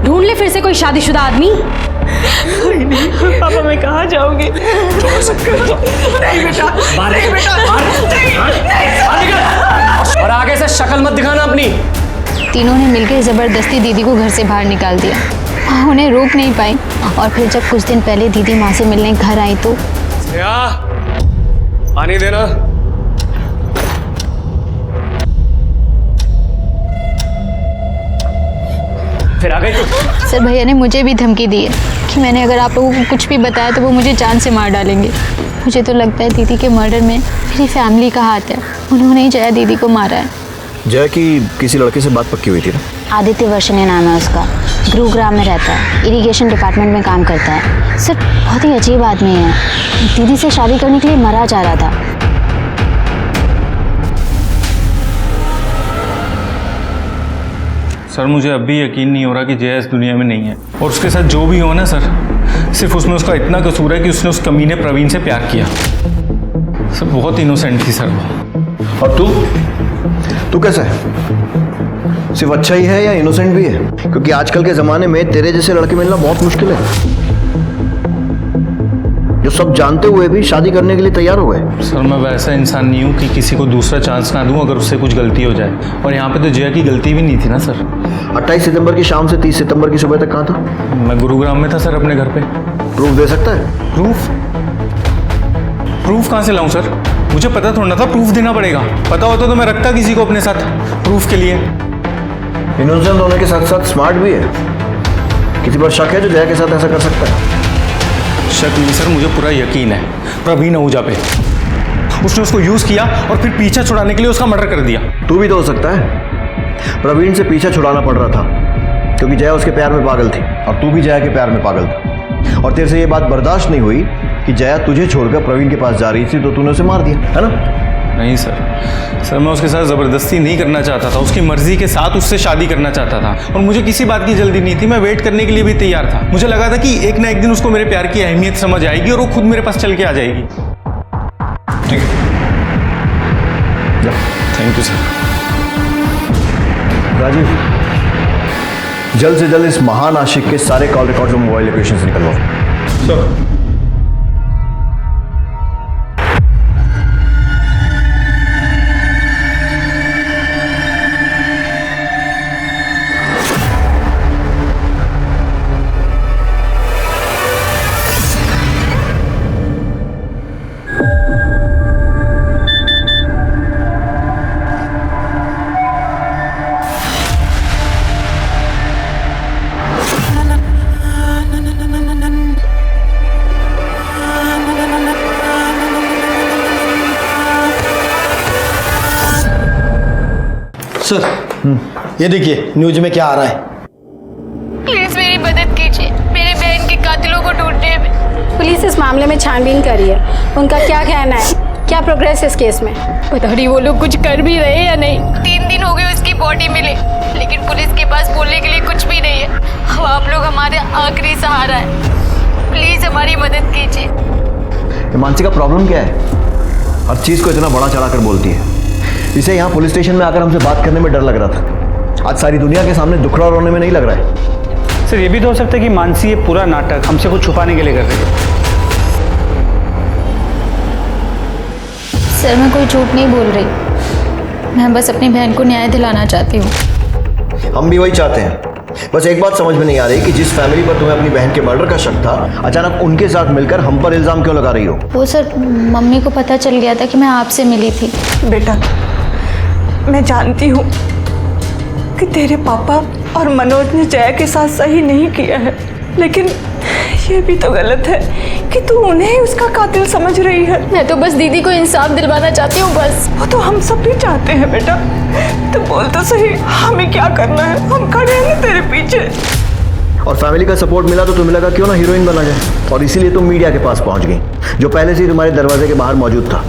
ढूंढ ले फिर से कोई शादीशुदा आदमी। नहीं पापा मैं कहाँ जाऊंगी? नहीं बेटा, नहीं बेटा, और आगे से शक्ल मत दिखाना अपनी। तीनों ने मिलकर जबरदस्ती दीदी को घर से बाहर निकाल दिया। माँ उन्हें रोक नहीं पाई, और फिर जब कुछ दिन पहले दीदी माँ से मिलने घर आई तो पानी देना। फिर आ गई तू? सर भैया ने मुझे भी धमकी दी है कि मैंने अगर आप लोगों को कुछ भी बताया तो वो मुझे जान से मार डालेंगे। मुझे तो लगता है दीदी के मर्डर में मेरी फैमिली का हाथ है। उन्होंने ही जया दीदी को मारा है। जया की किसी लड़के से बात पक्की हुई थी ना? आदित्य वर्षने नाम है उसका, गुरुग्राम में रहता है, इरिगेशन डिपार्टमेंट में काम करता है। सर बहुत ही अजीब आदमी है, दीदी से शादी करने के लिए मरा जा रहा था। सर मुझे अब भी यकीन नहीं हो रहा कि जया इस दुनिया में नहीं है, और उसके साथ जो भी हो ना सर, सिर्फ उसमें उसका इतना कसूर है कि उसने उस कमीने प्रवीण से प्यार किया। सर बहुत इनोसेंट थी सर वो। और तू कैसा है? सिर्फ अच्छा ही है या इनोसेंट भी है? क्योंकि आजकल के ज़माने में तेरे जैसे लड़के मिलना बहुत मुश्किल है, जो सब जानते हुए भी शादी करने के लिए तैयार हो गए। सर मैं वैसा इंसान नहीं हूँ कि किसी को दूसरा चांस ना दूँ अगर उससे कुछ गलती हो जाए, और यहाँ पे तो जया की गलती भी नहीं थी ना सर। 28 सितंबर की शाम से 30 सितंबर की सुबह तक कहाँ था? मैं गुरुग्राम में था सर, अपने घर पे। प्रूफ दे सकता है? प्रूफ कहाँ से लाऊं सर? मुझे पता थोड़ा था प्रूफ देना पड़ेगा। पता होता तो मैं रखता किसी को अपने साथ प्रूफ के लिए। इनोसेंट होने के साथ साथ स्मार्ट भी है। किसी पर शक है जो जया के साथ ऐसा कर सकता है? शक नहीं सर, मुझे पूरा यकीन है प्रवीण आहूजा पे। उसने उसको यूज किया और फिर पीछा छुड़ाने के लिए उसका मर्डर कर दिया। तू भी तो हो सकता है। प्रवीण से पीछा छुड़ाना पड़ रहा था क्योंकि जया उसके प्यार में पागल थी, और तू भी जया के प्यार में पागल था, और तेरे से ये बात बर्दाश्त नहीं हुई कि जया तुझे छोड़कर प्रवीण के पास जा रही थी, तो तूने उसे मार दिया, है ना? नहीं सर मैं उसके साथ ज़बरदस्ती नहीं करना चाहता था, उसकी मर्जी के साथ उससे शादी करना चाहता था, और मुझे किसी बात की जल्दी नहीं थी। मैं वेट करने के लिए भी तैयार था। मुझे लगा था कि एक ना एक दिन उसको मेरे प्यार की अहमियत समझ आएगी और वो खुद मेरे पास चल के आ जाएगी। ठीक है, थैंक यू सर। राजीव, जल्द से जल्द इस महान आशिक के सारे कॉल रिकॉर्ड्स और मोबाइल लोकेशन से निकलवाओ। सर सर ये देखिए न्यूज में क्या आ रहा है। प्लीज मेरी मदद कीजिए मेरे बहन के कातिलों को ढूंढने में। पुलिस इस मामले में छानबीन कर रही है, उनका क्या कहना है, क्या प्रोग्रेस है इस केस में? पता नहीं वो लोग कुछ कर भी रहे हैं या नहीं। 3 दिन हो गए उसकी बॉडी मिले, लेकिन पुलिस के पास बोलने के लिए कुछ भी नहीं है। अब आप लोग हमारे आखिरी सहारा है, प्लीज हमारी मदद कीजिए। मानसी का प्रॉब्लम क्या है? हर चीज़ को इतना बड़ा चढ़ा कर बोलती है। इसे यहाँ पुलिस स्टेशन में आकर हमसे बात करने में डर लग रहा था, आज सारी दुनिया के सामने दुखड़ा रोने में नहीं लग रहा है। सर ये भी तो हो सकता है कि मानसी ये पूरा नाटक हमसे कुछ छुपाने के लिए कर रही है। सर मैं कोई झूठ नहीं बोल रही, मैं बस अपनी बहन को न्याय दिलाना चाहती हूँ। हम भी वही चाहते हैं। बस एक बात समझ में नहीं आ रही कि जिस फैमिली पर तुम्हें अपनी बहन के मर्डर का शक था, अचानक उनके साथ मिलकर हम पर इल्जाम क्यों लगा रही हो? वो सर मम्मी को पता चल गया था कि मैं आपसे मिली थी। बेटा मैं जानती हूँ कि तेरे पापा और मनोज ने जया के साथ सही नहीं किया है, लेकिन ये भी तो गलत है कि तू उन्हें ही उसका कातिल समझ रही है। मैं तो बस दीदी को इंसाफ दिलवाना चाहती हूँ बस। वो तो हम सब भी चाहते हैं बेटा, तू बोल तो सही हमें क्या करना है, हम खड़े हैं तेरे पीछे। और फैमिली का सपोर्ट मिला तो तुम्हें लगा क्यों ना हीरोइन बना जाए, और इसीलिए तुम मीडिया के पास पहुंच गई, जो पहले से ही तुम्हारे दरवाजे के बाहर मौजूद था।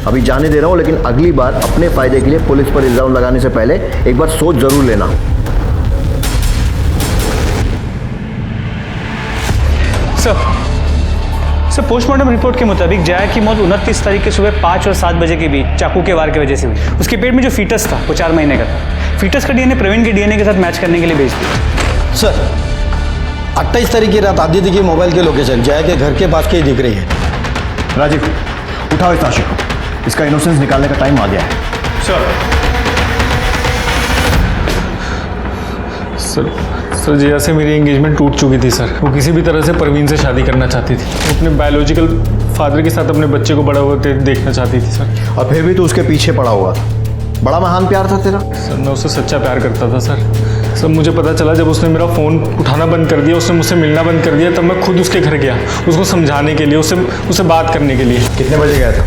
अभी जाने दे रहा हूँ, लेकिन अगली बार अपने फायदे के लिए पुलिस पर इल्जाम लगाने से पहले एक बार सोच जरूर लेना। सर पोस्टमार्टम रिपोर्ट के मुताबिक जया की मौत 29 तारीख के सुबह 5 और 7 बजे के बीच चाकू के वार की वजह से हुई। उसके पेट में जो फीटस था वो 4 महीने का था। फीटस का डीएनए प्रवीण के डीएनए के साथ मैच करने के लिए भेज दिया। सर 28 तारीख की रात आदित्य की मोबाइल की लोकेशन जया के घर के पास की दिख रही है। राजीव उठाओ इस आशिक को, इसका इनोसेंस निकालने का टाइम आ गया है। सर जया से मेरी एंगेजमेंट टूट चुकी थी सर। वो किसी भी तरह से परवीन से शादी करना चाहती थी। वो अपने बायोलॉजिकल फादर के साथ अपने बच्चे को बड़ा होते देखना चाहती थी सर। और फिर भी तो उसके पीछे पड़ा हुआ था। बड़ा महान प्यार था तेरा। सर मैं उससे सच्चा प्यार करता था सर। मुझे पता चला जब उसने मेरा फ़ोन उठाना बंद कर दिया, उसने मुझसे मिलना बंद कर दिया, तब मैं खुद उसके घर गया उसको समझाने के लिए, उससे बात करने के लिए। कितने बजे गया था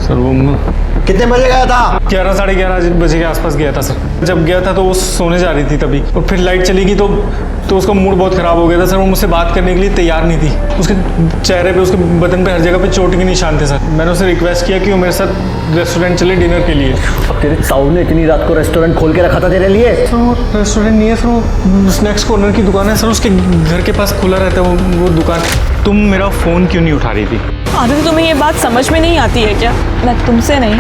सर? वो कितने बजे गया था? 11 साढ़े 11 बजे के आसपास गया था सर। जब गया था तो वो सोने जा रही थी तभी, और फिर लाइट चली गई तो उसका मूड बहुत ख़राब हो गया था सर। वो मुझसे बात करने के लिए तैयार नहीं थी। उसके चेहरे पे, उसके बदन पे हर जगह पे चोट के निशान थे सर। मैंने उसे रिक्वेस्ट किया कि वो मेरे साथ रेस्टोरेंट चले डिनर के लिए। अब तेरे ताऊ ने इतनी रात को रेस्टोरेंट खोल के रखा था तेरे लिए? सर वो रेस्टोरेंट नहीं है सर, वो स्नैक्स कॉर्नर की दुकान है सर। उसके घर के पास खुला रहता है वो दुकान। तुम मेरा फ़ोन क्यों नहीं उठा रही थी? आदित्य तुम्हें ये बात समझ में नहीं आती है क्या? मैं तुमसे नहीं,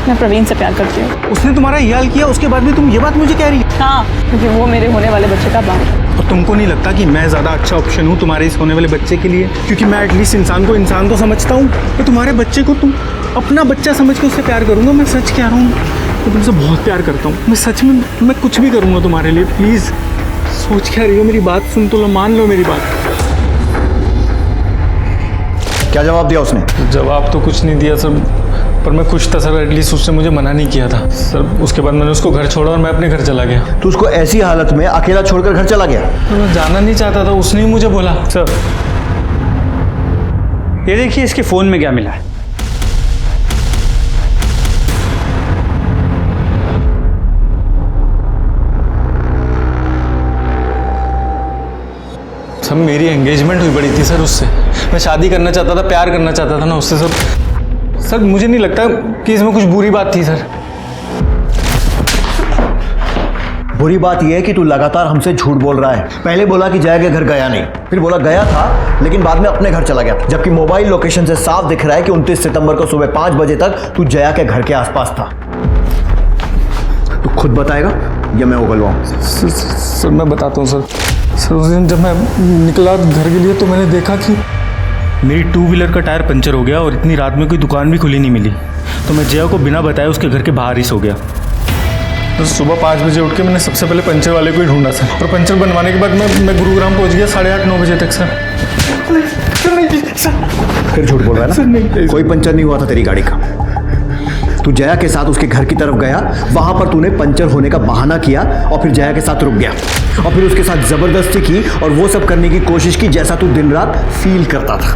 मैं प्रवीण से प्यार करती हूँ। उसने तुम्हारा ये हाल किया, उसके बाद भी तुम ये बात मुझे कह रही हो? हाँ, क्योंकि वो मेरे होने वाले बच्चे का बाप है। और तुमको नहीं लगता कि मैं ज़्यादा अच्छा ऑप्शन हूँ तुम्हारे इस होने वाले बच्चे के लिए? क्योंकि मैं एटलीस्ट इंसान को इंसान तो समझता हूँ, तो तुम्हारे बच्चे को तुम अपना बच्चा समझ के उससे प्यार करूँगा। मैं सच कह रहा हूँ, मैं तुमसे बहुत प्यार करता हूँ। मैं सच में मैं कुछ भी करूँगा तुम्हारे लिए। प्लीज़ सोच क्या रही हो? मेरी बात सुन तो लो, मान लो मेरी बात। क्या जवाब दिया उसने? जवाब तो कुछ नहीं दिया सर, पर मैं खुश था सर। एटलीस्ट उसने मुझे मना नहीं किया था सर। उसके बाद मैंने उसको घर छोड़ा और मैं अपने घर चला गया। तो उसको ऐसी हालत में अकेला छोड़कर घर चला गया? तो मैं जाना नहीं चाहता था, उसने ही मुझे बोला। सर ये देखिए इसके फ़ोन में क्या मिला है। सर मेरी एंगेजमेंट हुई पड़ी थी सर उससे। मैं शादी करना चाहता था, प्यार करना चाहता था ना उससे सर मुझे नहीं लगता कि इसमें कुछ बुरी बात थी सर। बुरी बात यह है कि तू लगातार हमसे झूठ बोल रहा है। पहले बोला कि जया के घर गया नहीं, फिर बोला गया था लेकिन बाद में अपने घर चला गया, जबकि मोबाइल लोकेशन से साफ दिख रहा है कि 29 सितंबर को सुबह 5 बजे तक तू जया के घर के आसपास था। तू खुद बताएगा या मैं उगलवाऊं? सर मैं बताता हूँ सर उस दिन जब मैं निकला घर के लिए तो मैंने देखा कि मेरी 2 व्हीलर का टायर पंचर हो गया और इतनी रात में कोई दुकान भी खुली नहीं मिली। तो मैं जया को बिना बताए उसके घर के बाहर ही सो गया। तो सुबह 5 बजे उठ के मैंने सबसे पहले पंचर वाले को ही ढूंढा सर, और पंचर बनवाने के बाद मैं गुरुग्राम पहुंच गया 8:30-9 बजे तक सर। फिर झूठ बोल रहा है ना? सर नहीं, कोई पंचर नहीं हुआ था तेरी गाड़ी का। तू जया के साथ उसके घर की तरफ गया, वहां पर तूने पंचर होने का बहाना किया और फिर जया के साथ रुक गया और फिर उसके साथ जबरदस्ती की और वो सब करने की कोशिश की जैसा तू दिन रात फील करता था।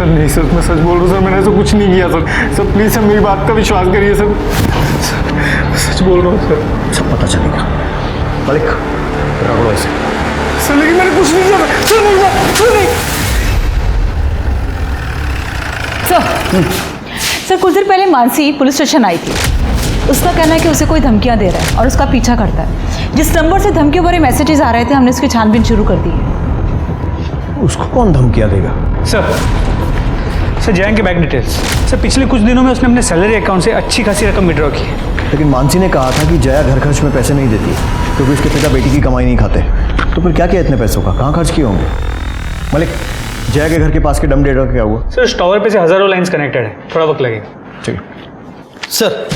सर नहीं सर, मैं सच बोल रहा हूँ सर, मैंने ऐसा कुछ नहीं किया सर। सर प्लीज़ सर मेरी बात का विश्वास करिए सर, सच बोल रहा हूँ सर। सब पता चलेगा। मलिक पकड़ो इसे। सर लेकिन मैंने कुछ नहीं किया सर, नहीं। सर कुछ देर पहले मानसी पुलिस स्टेशन आई थी। उसका कहना है कि उसे कोई धमकियां दे रहा है और उसका पीछा करता है। जिस नंबर से धमकियों भरे मैसेजेस आ रहे थे, हमने उसकी छानबीन शुरू कर दी है। उसको कौन धमकियां देगा? सर जयंत के बैंक डिटेल्स। सर पिछले कुछ दिनों में उसने अपने सैलरी अकाउंट से अच्छी खासी रकम विड्रॉ की है। लेकिन मानसी ने कहा था कि जया घर खर्च में पैसे नहीं देती क्योंकि उसके पिता बेटी की कमाई नहीं खाते। तो फिर क्या किया इतने पैसों का, कहाँ खर्च किए होंगे? मलिक जया के घर के पास के डम डेटा का क्या हुआ? सर उस टावर पे से हजारों लाइंस कनेक्टेड है, थोड़ा वक्त लगेगा। ठीक। सर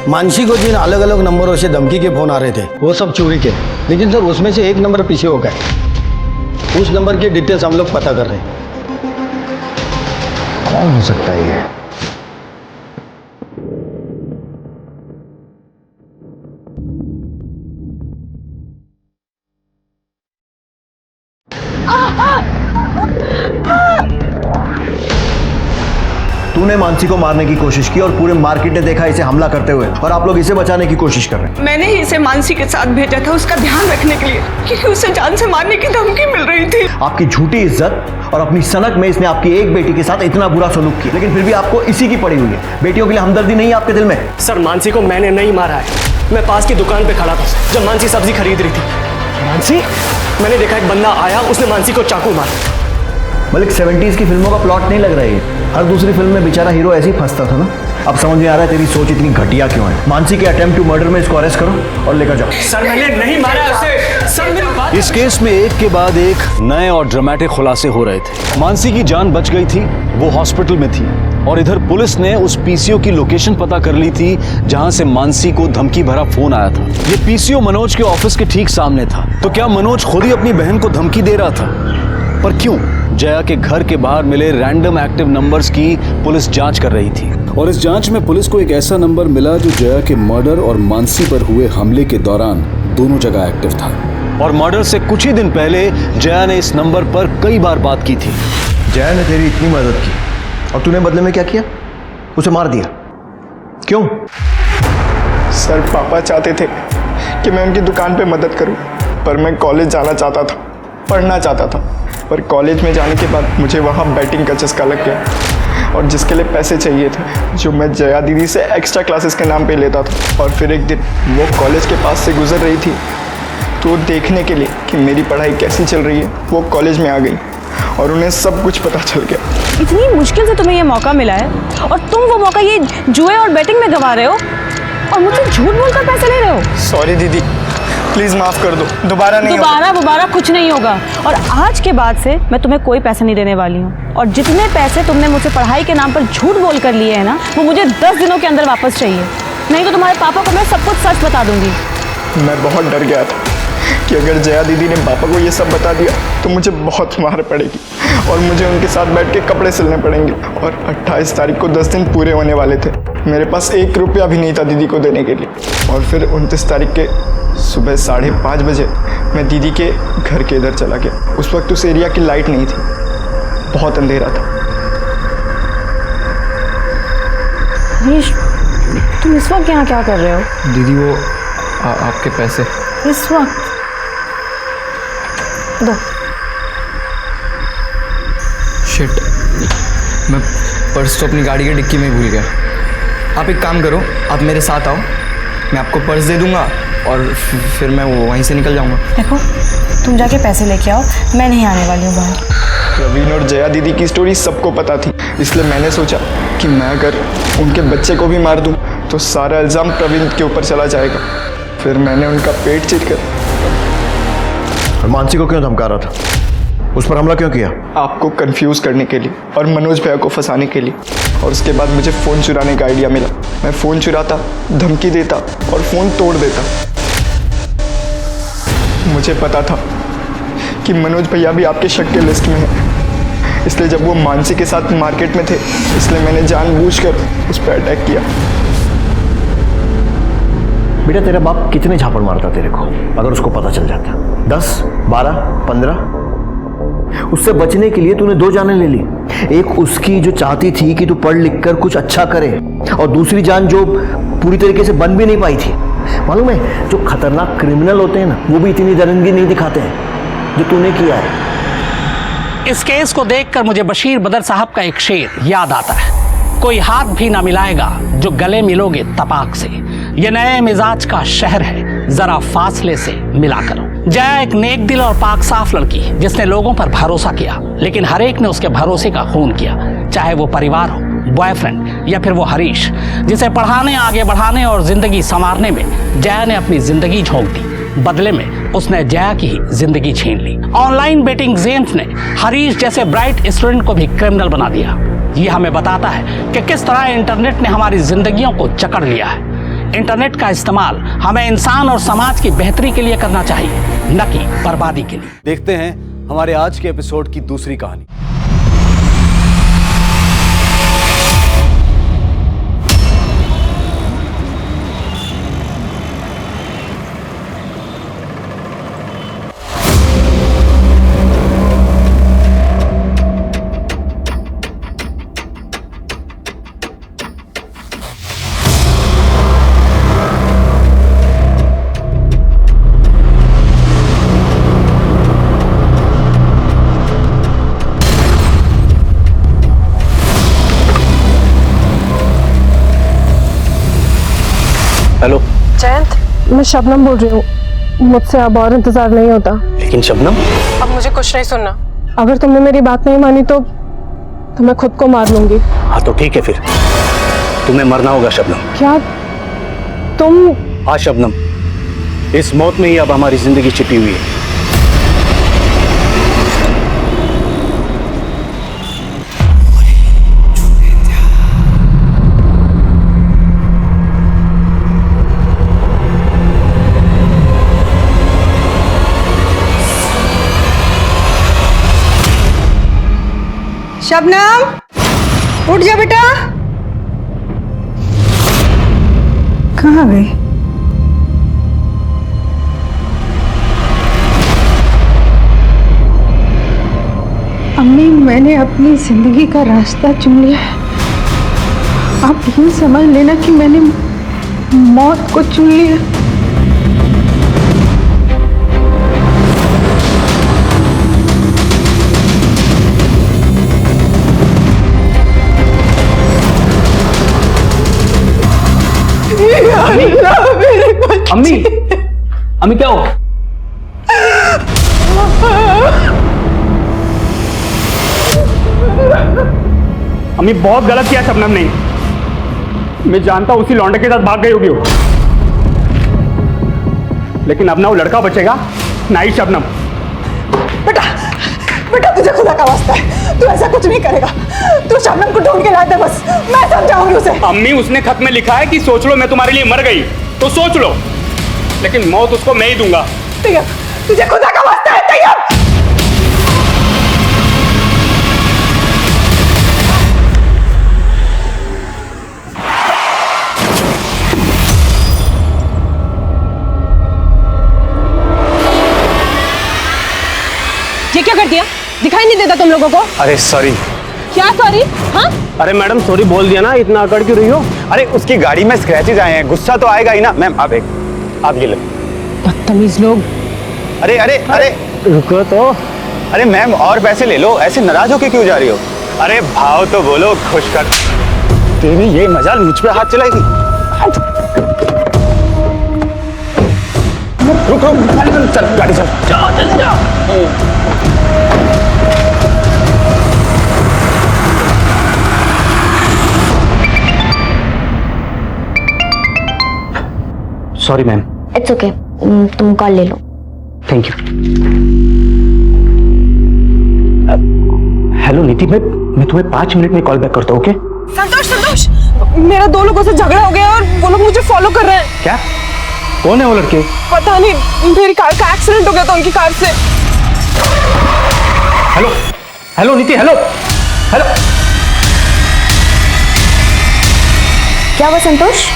मानसी को जिन अलग अलग नंबरों से धमकी के फोन आ रहे थे वो सब चोरी के, लेकिन सर उसमें से एक नंबर पीछे हो गए। उस नंबर की डिटेल्स हम लोग पता कर रहे हैं। कौन हो सकता है ये? तूने मानसी को मारने की कोशिश की और पूरे मार्केट ने देखा इसे हमला करते हुए, और आप लोग इसे बचाने की कोशिश कर रहे हैं। मैंने ही इसे मानसी के साथ भेजा था उसका ध्यान रखने के लिए, क्योंकि उसे जान से मारने की धमकी मिल रही थी। आपकी झूठी इज्जत और अपनी सनक में इसने आपकी एक बेटी के साथ इतना बुरा सलूक किया, लेकिन फिर भी आपको इसी की पड़ी हुई है। बेटियों के लिए हमदर्दी नहीं है आपके दिल में? सर मानसी को मैंने नहीं मारा है, मैं पास की दुकान पे खड़ा था जब मानसी सब्जी खरीद रही थी। मानसी मैंने देखा एक बंदा आया, उसने मानसी को चाकू मारा। मलिक 70s की फिल्मों का प्लॉट नहीं लग रहा है। हर दूसरी फिल्म में बेचारा हीरो ऐसे ही फंसता था ना। अब समझ में आ रहा है तेरी सोच इतनी घटिया क्यों है। मानसी के अटेम्प्ट टू मर्डर में इसको अरेस्ट करो और लेकर जाओ। सर मैंने नहीं मारा उसे। सर मेरी बात। इस केस में एक के बाद एक नए और ड्रामेटिक खुलासे हो रहे थे। मानसी की जान बच गई थी, वो हॉस्पिटल में थी, और इधर पुलिस ने उस पीसीओ की लोकेशन पता कर ली थी जहां से मानसी को धमकी भरा फोन आया था। ये पीसीओ मनोज के ऑफिस के ठीक सामने था। तो क्या मनोज खुद ही अपनी बहन को धमकी दे रहा था? पर क्यों? जया के घर के बाहर मिले रैंडम एक्टिव नंबर्स की पुलिस जांच कर रही थी, और इस जांच में पुलिस को एक ऐसा नंबर मिला जो जया के मर्डर और मानसी पर हुए हमले के दौरान दोनों जगह एक्टिव था। और मर्डर से कुछ ही दिन पहले जया ने इस नंबर पर कई बार बात की थी। जया ने तेरी इतनी मदद की और तूने बदले में क्या किया? उसे मार दिया। क्यों? सर पापा चाहते थे कि मैं उनकी दुकान पे मदद करूं, पर मैं कॉलेज जाना चाहता था, पढ़ना चाहता था। पर कॉलेज में जाने के बाद मुझे वहाँ बैटिंग का चस्का लग गया, और जिसके लिए पैसे चाहिए थे जो मैं जया दीदी से एक्स्ट्रा क्लासेस के नाम पे लेता था। और फिर एक दिन वो कॉलेज के पास से गुजर रही थी, तो देखने के लिए कि मेरी पढ़ाई कैसी चल रही है वो कॉलेज में आ गई और उन्हें सब कुछ पता चल गया। इतनी मुश्किल से तुम्हें ये मौका मिला है और तुम वो मौका ये जुए और बैटिंग में गंवा रहे हो और मुझसे झूठ बोलकर पैसे ले रहे हो। सॉरी दीदी, प्लीज़ माफ़ कर दो, दोबारा नहीं होगा। दोबारा कुछ नहीं होगा। और आज के बाद से मैं तुम्हें कोई पैसे नहीं देने वाली हूँ, और जितने पैसे तुमने मुझसे पढ़ाई के नाम पर झूठ बोल कर लिए हैं ना, वो मुझे 10 दिनों के अंदर वापस चाहिए, नहीं तो तुम्हारे पापा को मैं सब कुछ सच बता दूंगी। मैं बहुत डर गया था कि अगर जया दीदी ने पापा को ये सब बता दिया तो मुझे बहुत मार पड़ेगी और मुझे उनके साथ बैठ के कपड़े सिलने पड़ेंगे। और 28 तारीख को 10 दिन पूरे होने वाले थे। मेरे पास 1 रुपया भी नहीं था दीदी को देने के लिए। और फिर 29 तारीख के सुबह 5:30 बजे मैं दीदी के घर के इधर चला गया। उस वक्त उस एरिया की लाइट नहीं थी, बहुत अंधेरा था। हरीश, तुम इस वक्त यहाँ क्या कर रहे हो? दीदी वो आपके पैसे इस वक्त दो। शिट, मैं पर्स तो अपनी गाड़ी की डिक्की में ही भूल गया। आप एक काम करो, आप मेरे साथ आओ, मैं आपको पर्स दे दूंगा और फिर मैं वहीं से निकल जाऊंगा। देखो, तुम जाके पैसे लेके आओ, मैं नहीं आने वाली हूँ बाहर। प्रवीण और जया दीदी की स्टोरी सबको पता थी, इसलिए मैंने सोचा कि मैं अगर उनके बच्चे को भी मार दूं तो सारा इल्ज़ाम प्रवीण के ऊपर चला जाएगा। फिर मैंने उनका पेट चीरकर। और मानसी को क्यों धमका रहा था? उस पर हमला क्यों किया? आपको कंफ्यूज करने के लिए और मनोज भैया को फंसाने के लिए। और उसके बाद मुझे फ़ोन चुराने का आइडिया मिला। मैं फ़ोन चुराता, धमकी देता और फ़ोन तोड़ देता। मुझे पता था कि मनोज भैया भी आपके शक के लिस्ट में है, इसलिए जब वो मानसी के साथ मार्केट में थे, इसलिए मैंने जानबूझकर उस पर अटैक किया। बेटा, तेरा बाप कितने झापड़ मारता तेरे को अगर उसको पता चल जाता? 10, 12, 15? उससे बचने के लिए तूने दो जानें ले ली। एक उसकी जो चाहती थी कि तू पढ़ लिख कर कुछ अच्छा करे, और दूसरी जान जो पूरी तरीके से बन भी नहीं पाई थी। मालूम है, जो खतरनाक क्रिमिनल होते हैं ना, वो भी इतनी दरिंदगी नहीं दिखाते हैं जो तूने किया है। इस केस को देखकर मुझे बशीर बदर साहब का एक शेर याद आता है, कोई हाथ भी ना मिलाएगा जो गले मिलोगे तपाक से। ये नए मिजाज का शहर है, जरा फासले से मिला करो। जया एक नेक दिल और पाक साफ लड़की जिसने लोगों पर भरोसा किया, लेकिन हर एक ने उसके भरोसे का खून किया, चाहे वो परिवार हो, बॉयफ्रेंड या फिर वो हरीश, जिसे पढ़ाने, आगे बढ़ाने और जिंदगी संवारने में जया ने अपनी जिंदगी झोंक दी। बदले में उसने जया की ही जिंदगी छीन ली। ऑनलाइन बेटिंग जेम्स ने हरीश जैसे ब्राइट स्टूडेंट को भी क्रिमिनल बना दिया। ये हमें बताता है कि किस तरह इंटरनेट ने हमारी जिंदगियों को जकड़ लिया है। इंटरनेट का इस्तेमाल हमें इंसान और समाज की बेहतरी के लिए करना चाहिए, न कि बर्बादी के लिए। देखते हैं हमारे आज के एपिसोड की दूसरी कहानी। हेलो जयंत, मैं शबनम बोल रही हूँ। मुझसे अब और इंतजार नहीं होता। लेकिन शबनम, अब मुझे कुछ नहीं सुनना। अगर तुमने मेरी बात नहीं मानी तो मैं खुद को मार लूंगी। हाँ तो ठीक है, फिर तुम्हें मरना होगा शबनम। क्या तुम? हाँ शबनम, इस मौत में ही अब हमारी जिंदगी छिपी हुई है। शबनम, उठ जा बेटा। कहाँ गई? अम्मी, मैंने अपनी जिंदगी का रास्ता चुन लिया है। आप यूं समझ लेना कि मैंने मौत को चुन लिया। अम्मी, अम्मी क्या हो? अम्मी बहुत गलत किया शबनम ने। मैं जानता हूं उसी लौंडे के साथ भाग गई होगी वो, लेकिन अब ना वो लड़का बचेगा ना ही शबनम। बेटा, बेटा तुझे खुदा का वास्ता है, तू ऐसा कुछ नहीं करेगा। तू शबनम को ढूंढ के लाया था, बस मैं समझाऊंगी उसे। अम्मी, उसने खत में लिखा है कि सोच लो मैं तुम्हारे लिए मर गई तो सोच लो, लेकिन मौत उसको मैं ही दूंगा। तैयब, तुझे खुदा का वास्ता है तैयब। ये क्या कर दिया? दिखाई नहीं देता तुम लोगों को? अरे सॉरी। क्या सॉरी? हाँ? अरे मैडम सॉरी बोल दिया ना, इतना अकड़ क्यों रही हो? अरे उसकी गाड़ी में स्क्रैचेस आए हैं, गुस्सा तो आएगा ही ना। मैम आप ये लो। बदतमीज लोग। अरे अरे अरे रुको तो। अरे मैम और पैसे ले लो, ऐसे नाराज होके क्यों जा रही हो? अरे भाव तो बोलो, खुश कर। तेरी ये मजाल मुझ पे हाथ चलाएगी? रुक रुक, चल गाड़ी चल, जाओ जल्दी जाओ। Sorry ma'am. इट्स ओके, तुम कॉल ले लो। Thank you. हेलो नीति, मैं तुम्हें 5 मिनट में कॉल बैक करता हूँ। ओके? संतोष, मेरा 2 लोगों से झगड़ा हो गया और वो लोग मुझे फॉलो कर रहे हैं। क्या? कौन है वो लड़के? पता नहीं, मेरी कार का एक्सीडेंट हो गया था उनकी कार से। हेलो हेलो नीति, हेलो हेलो। क्या हुआ संतोष?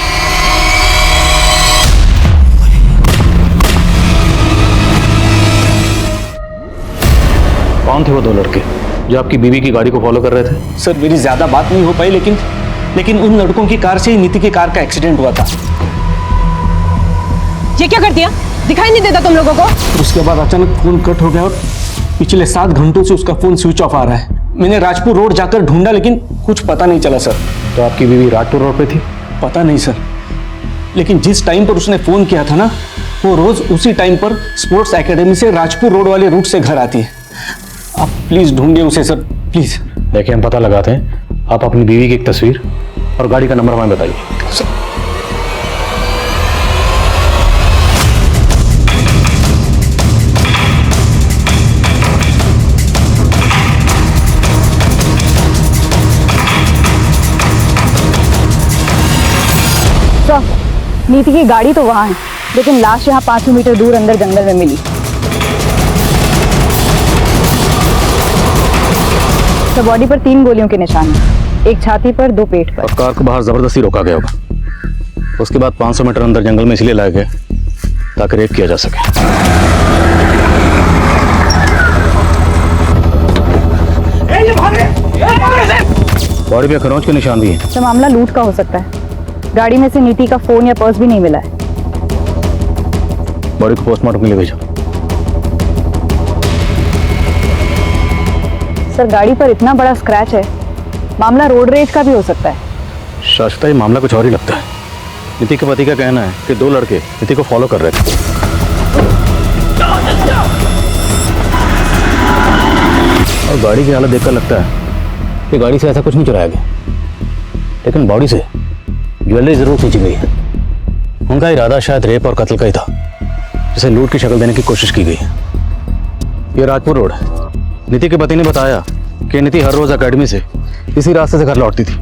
कौन थे वो 2 लड़के जो आपकी बीवी की गाड़ी को फॉलो कर रहे थे? सर मेरी ज्यादा बात नहीं हो पाई, लेकिन उन लड़कों की कार से ही नीति की कार का एक्सीडेंट हुआ था। ये क्या कर दिया? दिखाई नहीं देता तुम लोगों को? उसके बाद अचानक फोन कट हो गया और पिछले 7 घंटों से उसका फोन स्विच ऑफ आ रहा है। मैंने राजपुर रोड जाकर ढूंढा लेकिन कुछ पता नहीं चला सर। तो आपकी बीवी राजपुर रोड पे थी? पता नहीं सर, लेकिन जिस टाइम पर उसने फोन किया था ना, वो रोज उसी टाइम पर स्पोर्ट्स एकेडमी से राजपुर रोड वाले रूट से घर आती है। आप प्लीज ढूंढिए उसे सर, प्लीज। देखिए हम पता लगाते हैं, आप अपनी बीवी की एक तस्वीर और गाड़ी का नंबर हमें बताइए। सर नीति की गाड़ी तो वहाँ है, लेकिन लाश यहाँ 500 मीटर दूर अंदर जंगल में मिली। तो बॉडी पर 3 गोलियों के निशान हैं, एक छाती पर, 2 पेट पर। और कार को बाहर जबरदस्ती रोका गया होगा। उसके बाद 500 मीटर अंदर जंगल में इसलिए लाए गए ताकि रेप किया जा सके। बॉडी पे खरोंच के निशान भी हैं। तो मामला लूट का हो सकता है। गाड़ी में से नीति का फोन या पर्स भी नहीं मिला है। बॉडी को पोस्टमार्टम के लिए भेजो। सर गाड़ी पर इतना बड़ा स्क्रैच है, मामला रोड रेज का भी हो सकता है। शाश्वता ये मामला कुछ और ही लगता है। नीति के पति का कहना है कि 2 लड़के नीति को फॉलो कर रहे थे। और गाड़ी की हालत देखकर लगता है कि गाड़ी से ऐसा कुछ नहीं चुराया गया, लेकिन बॉडी से ज्वेलरी जरूर खींची गई है। उनका इरादा शायद रेप और कत्ल का ही था, जिसे लूट की शक्ल देने की कोशिश की गई है। ये राजपुर रोड है। नीति के पति ने बताया कि नीति हर रोज एकेडमी से इसी रास्ते से घर लौटती थी।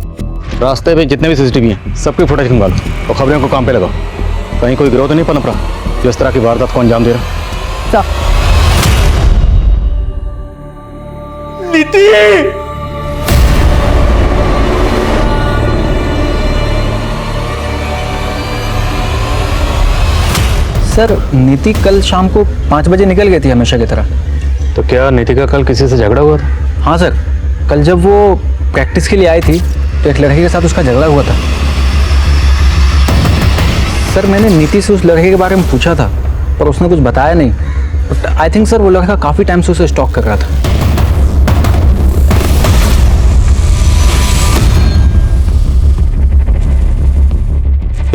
रास्ते पे जितने भी सीसीटीवी हैं सबकी फुटेज खंगवा लो और खबरों को काम पे लगाओ। कहीं कोई गिरोह तो नहीं पनप रहा जो इस तरह की वारदात को अंजाम दे रहा। नीति! सर नीति कल शाम को 5 बजे निकल गई थी हमेशा की तरह। तो क्या नीति का कल किसी से झगड़ा हुआ था? हाँ सर, कल जब वो प्रैक्टिस के लिए आई थी तो एक लड़के के साथ उसका झगड़ा हुआ था। सर मैंने नीति से उस लड़के के बारे में पूछा था पर उसने कुछ बताया नहीं। बट आई थिंक सर वो लड़का काफ़ी टाइम से उसे स्टॉक कर रहा था।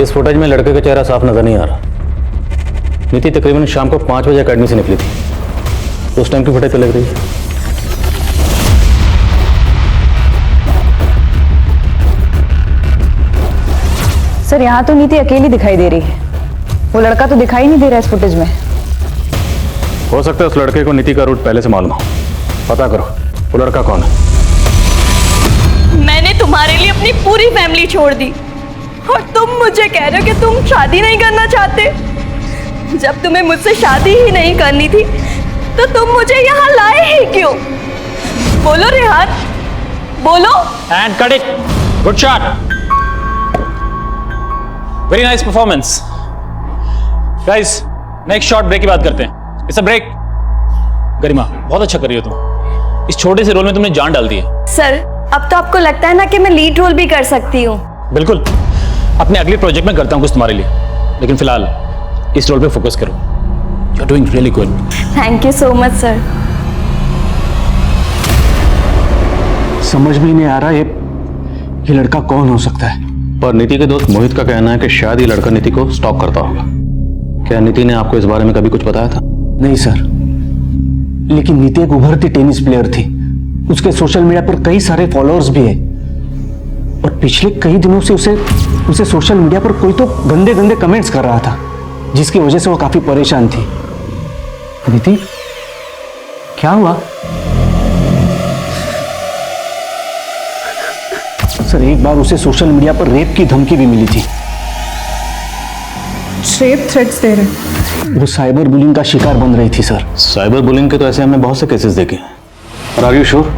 इस फुटेज में लड़के का चेहरा साफ नजर नहीं आ रहा। नीति तकरीबन शाम को 5 बजे एकेडमी से निकली थी। उस टाइम की फुटेज तो लग रही है। सर यहाँ तो नीति अकेली दिखाई दे रही है, वो लड़का तो दिखाई नहीं दे रहा इस फुटेज में। हो सकता है उस लड़के को नीति का रूट पहले से मालूम हो। पता करो वो लड़का कौन है। मैंने तुम्हारे लिए अपनी पूरी फैमिली छोड़ दी और तुम मुझे कह रहे हो कि तुम शादी नहीं करना चाहते। जब तुम्हें मुझसे शादी ही नहीं करनी थी तो तुम मुझे यहाँ लाए ही क्यों? बोलो रेहान, बोलो। And cut it. Good shot, very nice performance. Guys next shot break की बात करते हैं। It's a break. गरिमा बहुत अच्छा कर रही हो तुम। इस छोटे से रोल में तुमने जान डाल दी है। सर अब तो आपको लगता है ना कि मैं लीड रोल भी कर सकती हूँ। बिल्कुल, अपने अगले प्रोजेक्ट में करता हूँ कुछ तुम्हारे लिए, लेकिन फिलहाल इस रोल पे फोकस करो। You are doing really good. Thank you so much sir. समझ में नहीं आ रहा ये लड़का कौन हो सकता है। पर नीति के दोस्त मोहित का कहना है कि शायद ये लड़का नीति को स्टॉक करता होगा। क्या नीति ने आपको इस बारे में कभी कुछ बताया था? नहीं सर, लेकिन नीति एक उभरती टेनिस प्लेयर थी। उसके सोशल मीडिया पर कई सारे फॉलोअर्स भी है और पिछले कई दिनों से उसे सोशल मीडिया पर कोई तो गंदे गंदे कमेंट्स कर रहा था, जिसकी वजह से वो काफी परेशान थी। नीति क्या हुआ? सर एक बार उसे सोशल मीडिया पर रेप की धमकी भी मिली थी। रेप थ्रेट्स दे रहे। वो साइबर बुलिंग का शिकार बन रही थी सर। साइबर बुलिंग के तो ऐसे हमने बहुत से केसेस देखे हैं। और आर यू श्योर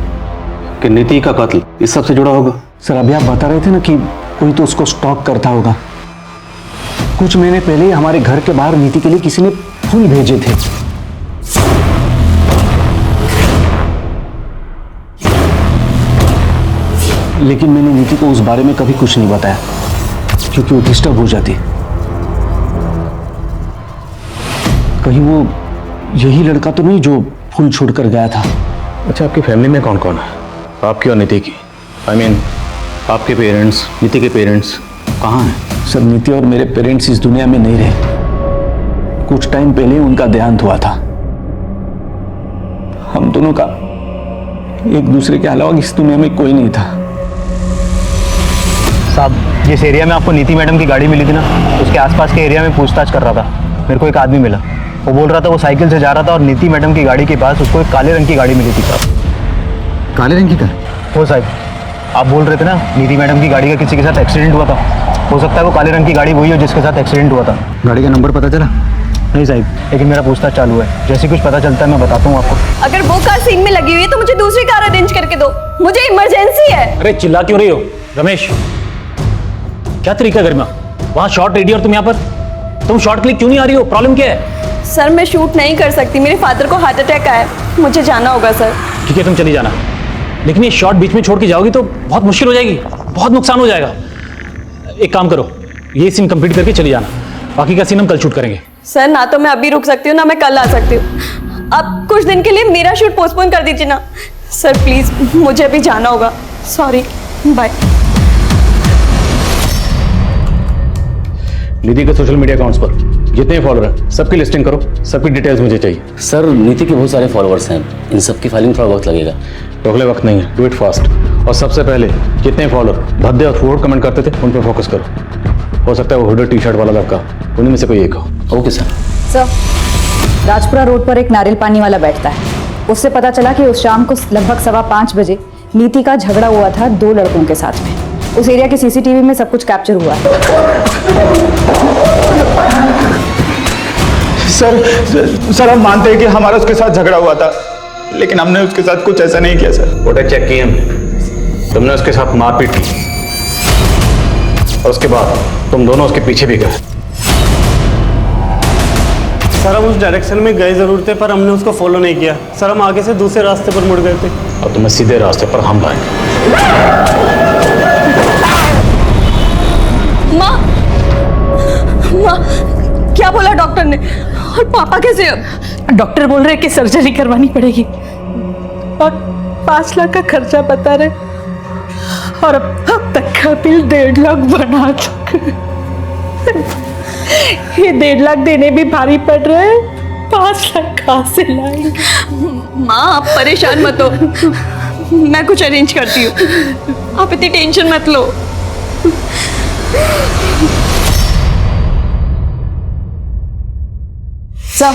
कि नीति का कत्ल इस सब से जुड़ा होगा? सर अभी आप बता रहे थे ना कि कोई तो उसको स्टॉक करता होगा। कुछ महीने पहले ही हमारे घर के बाहर नीति के लिए किसी ने फूल भेजे थे। लेकिन मैंने नीति को उस बारे में कभी कुछ नहीं बताया क्योंकि वो डिस्टर्ब हो जाती। कहीं वो यही लड़का तो नहीं जो फूल छोड़कर गया था। अच्छा, आपकी फैमिली में कौन कौन है? आपकी और नीति की। I mean, आपके पेरेंट्स, नीति के पेरेंट्स कहाँ हैं? सर, नीति और मेरे पेरेंट्स इस दुनिया में नहीं रहे। कुछ टाइम पहले उनका देहांत हुआ था। हम दोनों का एक दूसरे के अलावा इस दुनिया में कोई नहीं था। साहब, जिस एरिया में आपको नीति मैडम की गाड़ी मिली थी ना, उसके आसपास के एरिया में पूछताछ कर रहा था। मेरे को एक आदमी मिला, वो बोल रहा था वो साइकिल से जा रहा था और नीति मैडम की गाड़ी के पास उसको एक काले रंग की गाड़ी मिली थी। साहब, काले रंग की कार? वो साहब, आप बोल रहे थे ना नीति मैडम की गाड़ी का किसी के साथ एक्सीडेंट हुआ था। हो सकता है वो काले रंग की गाड़ी वही हो जिसके साथ एक्सीडेंट हुआ था। गाड़ी का नंबर पता चला? नहीं साहब, लेकिन मेरा पूछताछ चालू है। जैसे कुछ पता चलता है मैं बताता हूँ आपको। अगर वो कार सीन में लगी हुई है तो मुझे दूसरी कार अरेंज करके दो, मुझे इमरजेंसी है। अरे चिल्ला क्यों रही हो रमेश? क्या तरीका गरिमा? वहां शॉट रेडी और तुम यहाँ पर तुम शॉट क्लिक क्यों नहीं आ रही हो? प्रॉब्लम क्या है? सर मैं शूट नहीं कर सकती, मेरे फादर को हार्ट अटैक आया है, मुझे जाना होगा सर। ठीक है, तुम चली जाना, लेकिन ये शॉट बीच में छोड़ के जाओगी तो बहुत मुश्किल हो जाएगी, बहुत नुकसान हो जाएगा। एक काम करो, ये सीन कंप्लीट करके चली जाना, बाकी का सीन हम कल शूट करेंगे। सर ना तो मैं अभी रुक सकती हूँ ना मैं कल आ सकती हूँ। अब कुछ दिन के लिए मेरा शूट पोस्टपोन कर दीजिए ना सर प्लीज, मुझे अभी जाना होगा। Sorry, bye. नीति के सोशल मीडिया अकाउंट्स पर जितने फॉलोअर हैं सबकी लिस्टिंग करो, सबकी डिटेल्स मुझे चाहिए। सर नीति के बहुत सारे फॉलोअर्स हैं, इन सब की फाइलिंग थोड़ा वक्त लगेगा। रोकले वक्त नहीं है, डू इट फास्ट। और सबसे पहले जितने फॉलोअर भद्दे और फूड कमेंट करते थे उन पर फोकस करो। हो सकता है वो हुडर टी शर्ट वाला लड़का उन्हीं में से कोई एक हो। Okay sir. Sir, Rajpura road पर एक नारियल पानी वाला बैठता है। उससे पता चला कि उस शाम को लगभग 5:15 बजे नीति का झगड़ा हुआ था 2 लड़कों के साथ में। उस एरिया के सीसीटीवी में सब कुछ कैप्चर हुआ है। सर हम मानते हैं कि हमारा उसके साथ झगड़ा हुआ था, लेकिन हमने उसके साथ कुछ ऐसा नहीं किया सर। फोटो चेक किए हमने, तुमने उसके साथ मारपीट की और उसके बाद तुम दोनों उसके पीछे भी गए। सर हम उस डायरेक्शन में गए जरूर थे पर हमने उसको फॉलो नहीं किया। सर हम आगे से दूसरे रास्ते पर मुड़ गए थे। और तुम्हें सीधे रास्ते पर हम लाएंगे। माँ, माँ क्या बोला डॉक्टर ने? और पापा कैसे? डॉक्टर बोल रहे कि सर्जरी करवानी पड़ेगी और 5 लाख का खर्चा बता रहे, और अब तक का बिल 1.5 लाख बना चुके। ये 1.5 लाख देने भी भारी पड़ रहे हैं, 5 लाख कहाँ से लाएंगे? माँ आप परेशान मत हो, मैं कुछ अरेंज करती हूँ, आप इतनी टेंशन मत लो। सर,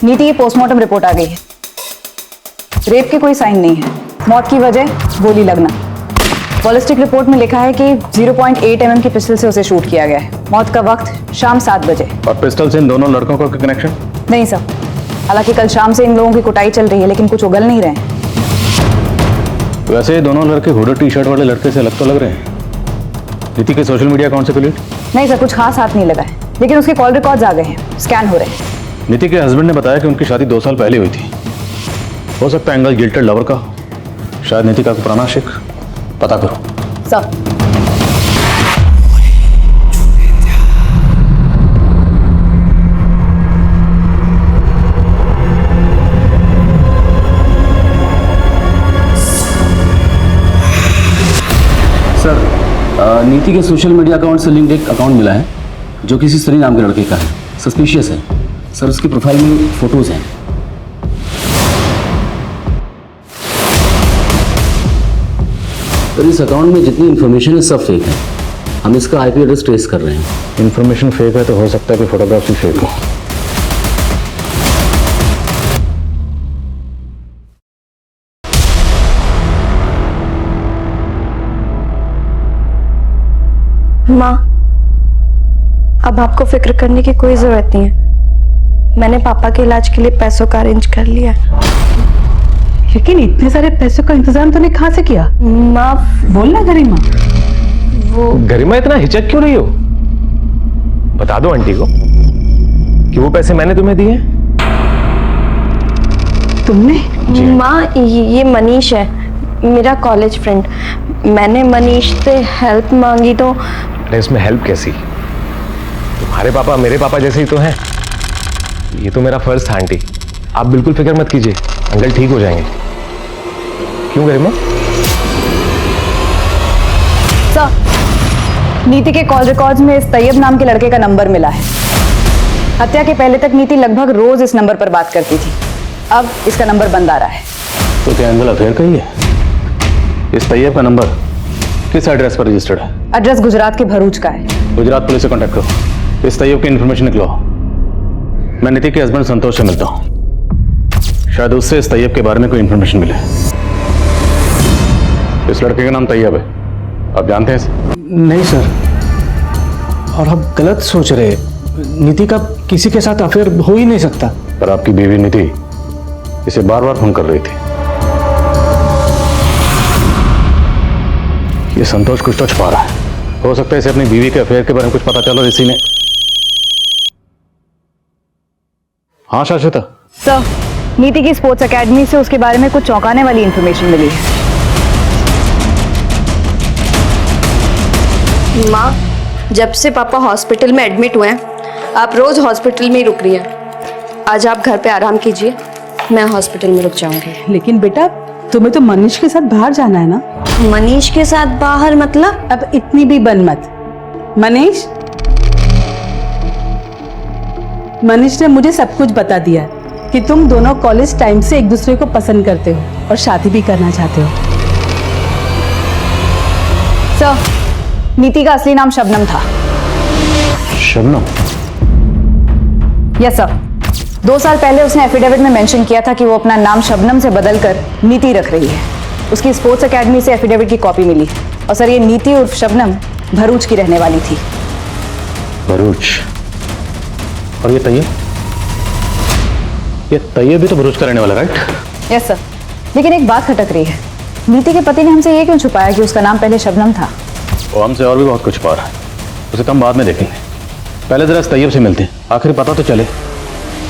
नीति की पोस्टमार्टम रिपोर्ट आ गई है। रेप के कोई साइन नहीं है, मौत की वजह गोली लगना। बॉलिस्टिक रिपोर्ट में लिखा है कि 0.8 mm की पिस्टल से उसे शूट किया गया है। मौत का वक्त शाम 7 बजे। और पिस्टल से इन दोनों लड़कों का कनेक्शन? नहीं सर, हालांकि कल शाम से इन लोगों की कुटाई चल रही है लेकिन कुछ उगल नहीं रहे हैं। वैसे दोनों लड़के हुडर टी शर्ट वाले लड़के से अलग तो लग रहे हैं। नीति के सोशल मीडिया अकाउंट से क्लियर? नहीं सर, कुछ खास हाथ नहीं लगा है, लेकिन उसके कॉल रिकॉर्ड्स आ गए हैं, स्कैन हो रहे हैं। नीति के हस्बैंड ने बताया कि उनकी शादी 2 साल पहले हुई थी। हो सकता है एंगल गिल्टेड लवर का, शायद नीति का पुराना आशिक। पता करो सर। सर, नीति के सोशल मीडिया अकाउंट से लिंक्ड एक अकाउंट मिला है जो किसी सनी नाम के लड़के का है। सस्पिशियस है सर, उसकी प्रोफाइल में फोटोज हैं। सर इस अकाउंट में जितनी इन्फॉर्मेशन है सब फेक है। हम इसका आईपी एड्रेस ट्रेस कर रहे हैं। इन्फॉर्मेशन फेक है तो हो सकता है कि फोटोग्राफ भी फेक हो। माँ अब आपको फिक्र करने की कोई जरूरत नहीं है, मैंने पापा के इलाज के लिए पैसों का अरेंज कर लिया। लेकिन इतने सारे पैसों का इंतजाम तूने कहाँ से किया? माँ बोलना गरिमा। वो गरिमा इतना हिचक क्यों रही हो? बता दो आंटी को कि वो पैसे मैंने तुम्हें दिए। तुमने? माँ ये मनीष है, मेरा कॉलेज फ्रेंड। मैंने मनीष से हेल्प मांगी तो अरे इसमें हेल्प कैसी? तुम्हारे पापा मेरे पापा जैसे ही तो हैं। ये तो मेरा फर्ज था आंटी, आप बिल्कुल फिक्र मत कीजिए, अंकल ठीक हो जाएंगे। क्यों गरिमा? सर, नीति के कॉल रिकॉर्ड्स में इस तैयब नाम के लड़के का नंबर मिला है। हत्या के पहले तक नीति लगभग रोज इस नंबर पर बात करती थी। अब इसका नंबर बंद आ रहा है। तो क्या एंगल अफेयर का ही है? इस तैयब का नंबर किस एड्रेस पर रजिस्टर्ड है? एड्रेस गुजरात के भरूच का है। गुजरात पुलिस से कांटेक्ट करो, इस तैयब की इन्फॉर्मेशन निकलवाओ। मैं नीति के हस्बैंड संतोष से मिलता हूँ, शायद उससे इस तैयब के बारे में कोई इन्फॉर्मेशन मिले। इस लड़के का नाम तैयब है, आप जानते हैं इसे? नहीं सर, और आप गलत सोच रहे। नीति का किसी के साथ अफेयर हो ही नहीं सकता। पर आपकी बीवी नीति इसे बार बार फोन कर रही थी। ये संतोष कुछ तो छुपा रहा है। हो सकता है इसे अपनी बीवी के अफेयर के बारे में कुछ पता चला इसी ने। हाँ शाश्वता। सर, नीति की स्पोर्ट्स एकेडमी से उसके बारे में कुछ चौंकाने वाली इंफॉर्मेशन मिली है। माँ, जब से पापा हॉस्पिटल में एडमिट हुए हैं आप रोज हॉस्पिटल में ही रुक रही हैं। आज आप घर पे आराम कीजिए, मैं हॉस्पिटल में रुक जाऊंगी। लेकिन बेटा, तुम्हें तो मनीष के साथ बाहर जाना है ना? मनीष के साथ बाहर मतलब? अब इतनी भी बन मत। मनीष ने मुझे सब कुछ बता दिया कि तुम दोनों कॉलेज टाइम से एक दूसरे को पसंद करते हो और शादी भी करना चाहते हो। सर, नीति का असली नाम शबनम था। शबनम? Yes sir. 2 साल पहले उसने एफिडेविट में मेंशन किया था कि वो अपना नाम शबनम से बदलकर नीति रख रही है। उसकी स्पोर्ट्स एकेडमी से एफिडेविट की कॉपी मिली। और सर, ये नीति उर्फ शबनम भरूच की रहने वाली थी। भरूच? और ये तैयब? ये तैयब भी तो भरूच का रहने वाला, राइट? Yes sir. लेकिन एक बात खटक रही है, नीति के पति ने हमसे ये क्यों छुपाया कि उसका नाम पहले शबनम था? वो हमसे और भी बहुत कुछ छुपा रहा है, उसे तो हम बाद में देखेंगे। पहले जरा इस तैयब से मिलते हैं, आखिर पता तो चले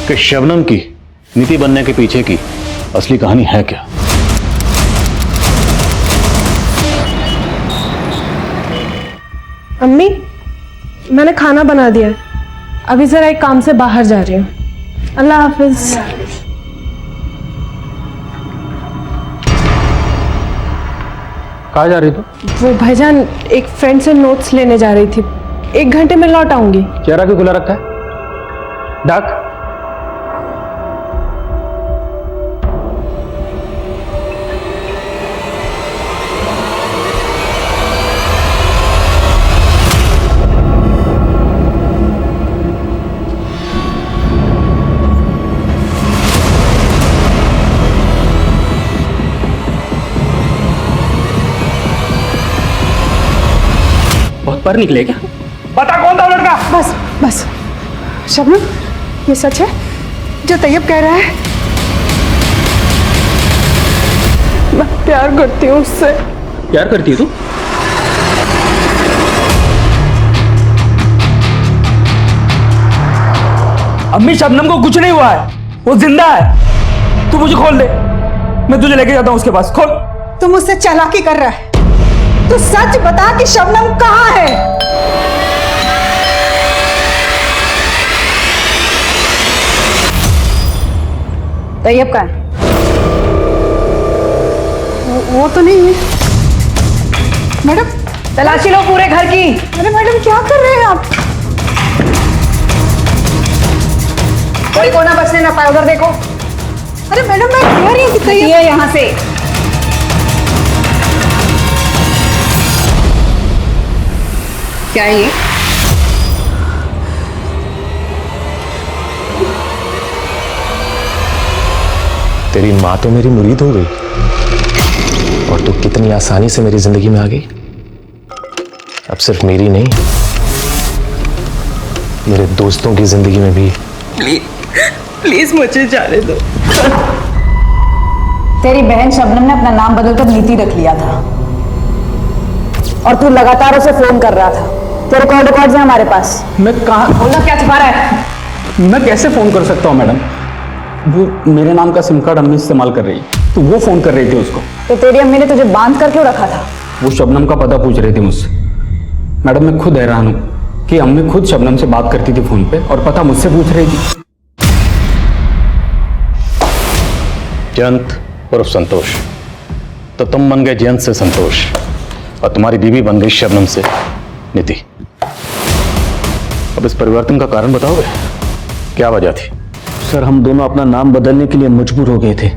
कि शबनम की नीति बनने के पीछे की असली कहानी है क्या। अम्मी, मैंने खाना बना दिया है, अभी जरा एक काम से बाहर जा रही हूँ। अल्लाह हाफिज। कहाँ जा रही तू? वो भाईजान, एक फ्रेंड से नोट्स लेने जा रही थी, 1 घंटे में लौट आऊंगी। चेहरा क्यों खुला रखा है? डाक? पर निकले क्या? बता कौन था लड़का? बस बस शबनम, ये सच है जो तैयब कह रहा है? मैं प्यार करती हूँ उससे। प्यार करती है तू? अम्मी, शबनम को कुछ नहीं हुआ है, वो जिंदा है। तू मुझे खोल दे, मैं तुझे लेके जाता हूँ उसके पास। खोल। तू मुझसे चालाकी कर रहा है। तू सच बता कि शबनम कहाँ है? तैयब कहाँ है? वो तो नहीं है। मैडम, तलाशी लो पूरे घर की। अरे मैडम, क्या कर रहे हैं आप? कोई कोना बचने ना पाए, उधर देखो। अरे मैडम, मैं कह रही हूँ कि तैयब यहाँ से। क्या है ये? तेरी माँ तो मेरी मुरीद हो गई और तू कितनी आसानी से मेरी जिंदगी में आ गई। अब सिर्फ मेरी नहीं, मेरे दोस्तों की जिंदगी में भी। प्लीज मुझे जाने दो। तेरी बहन शबनम ने अपना नाम बदलकर नीति रख लिया था और तू लगातार उसे फोन कर रहा था। तेरे कॉल रिकॉर्ड्स हैं हमारे पास। मैं कहाँ? बोलना क्या छुपा रहा है? मैं कैसे फोन कर सकता हूँ मैडम? वो मेरे नाम का सिम कार्ड अम्मी इस्तेमाल कर रही है, तो वो फोन कर रही थी उसको। तो तेरी अम्मी ने तुझे बांध कर क्यों रखा था? वो शबनम का पता पूछ रही थी मुझसे। मैडम मैं खुद हैरान हूँ कि अम्मी खुद शबनम से बात करती थी फोन पे और पता मुझसे पूछ रही थी। जयंत उर्फ संतोष, तो तुम बन गए जयंत से संतोष और तुम्हारी बीवी बन गई शबनम से नीति। अब इस परिवर्तन का कारण बताओगे, क्या वजह थी? सर हम दोनों अपना नाम बदलने के लिए मजबूर हो गए थे।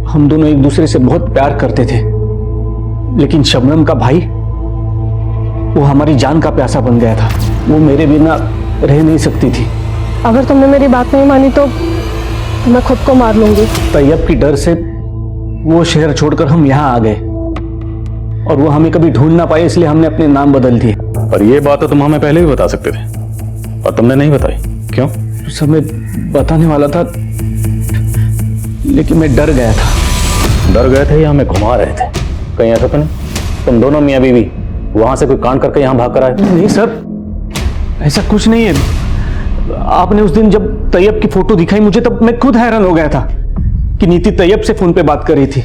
हम दोनों एक दूसरे से बहुत प्यार करते थे, लेकिन शबनम का भाई वो हमारी जान का प्यासा बन गया था। वो मेरे बिना रह नहीं सकती थी। अगर तुमने मेरी बात नहीं मानी तो मैं खुद को मार लूंगी। तैयब की डर से वो शहर छोड़कर हम यहाँ आ गए और वो हमें कभी ढूंढ ना पाए, इसलिए हमने अपने नाम बदल दिए। पर ये बात तो तुम हमें पहले भी बता सकते थे और तुमने नहीं बताई, क्यों? सब मैं बताने वाला था, लेकिन मैं डर गया था। डर गए थे या हमें घुमा रहे थे? कहीं ऐसा तो नहीं तुम दोनों मियाँ बीवी वहां से कोई कांड करके यहाँ भाग कर आए? नहीं सर, ऐसा कुछ नहीं है। आपने उस दिन जब तैयब की फोटो दिखाई मुझे, तब मैं खुद हैरान हो गया था कि नीति तैयब से फोन पे बात कर रही थी।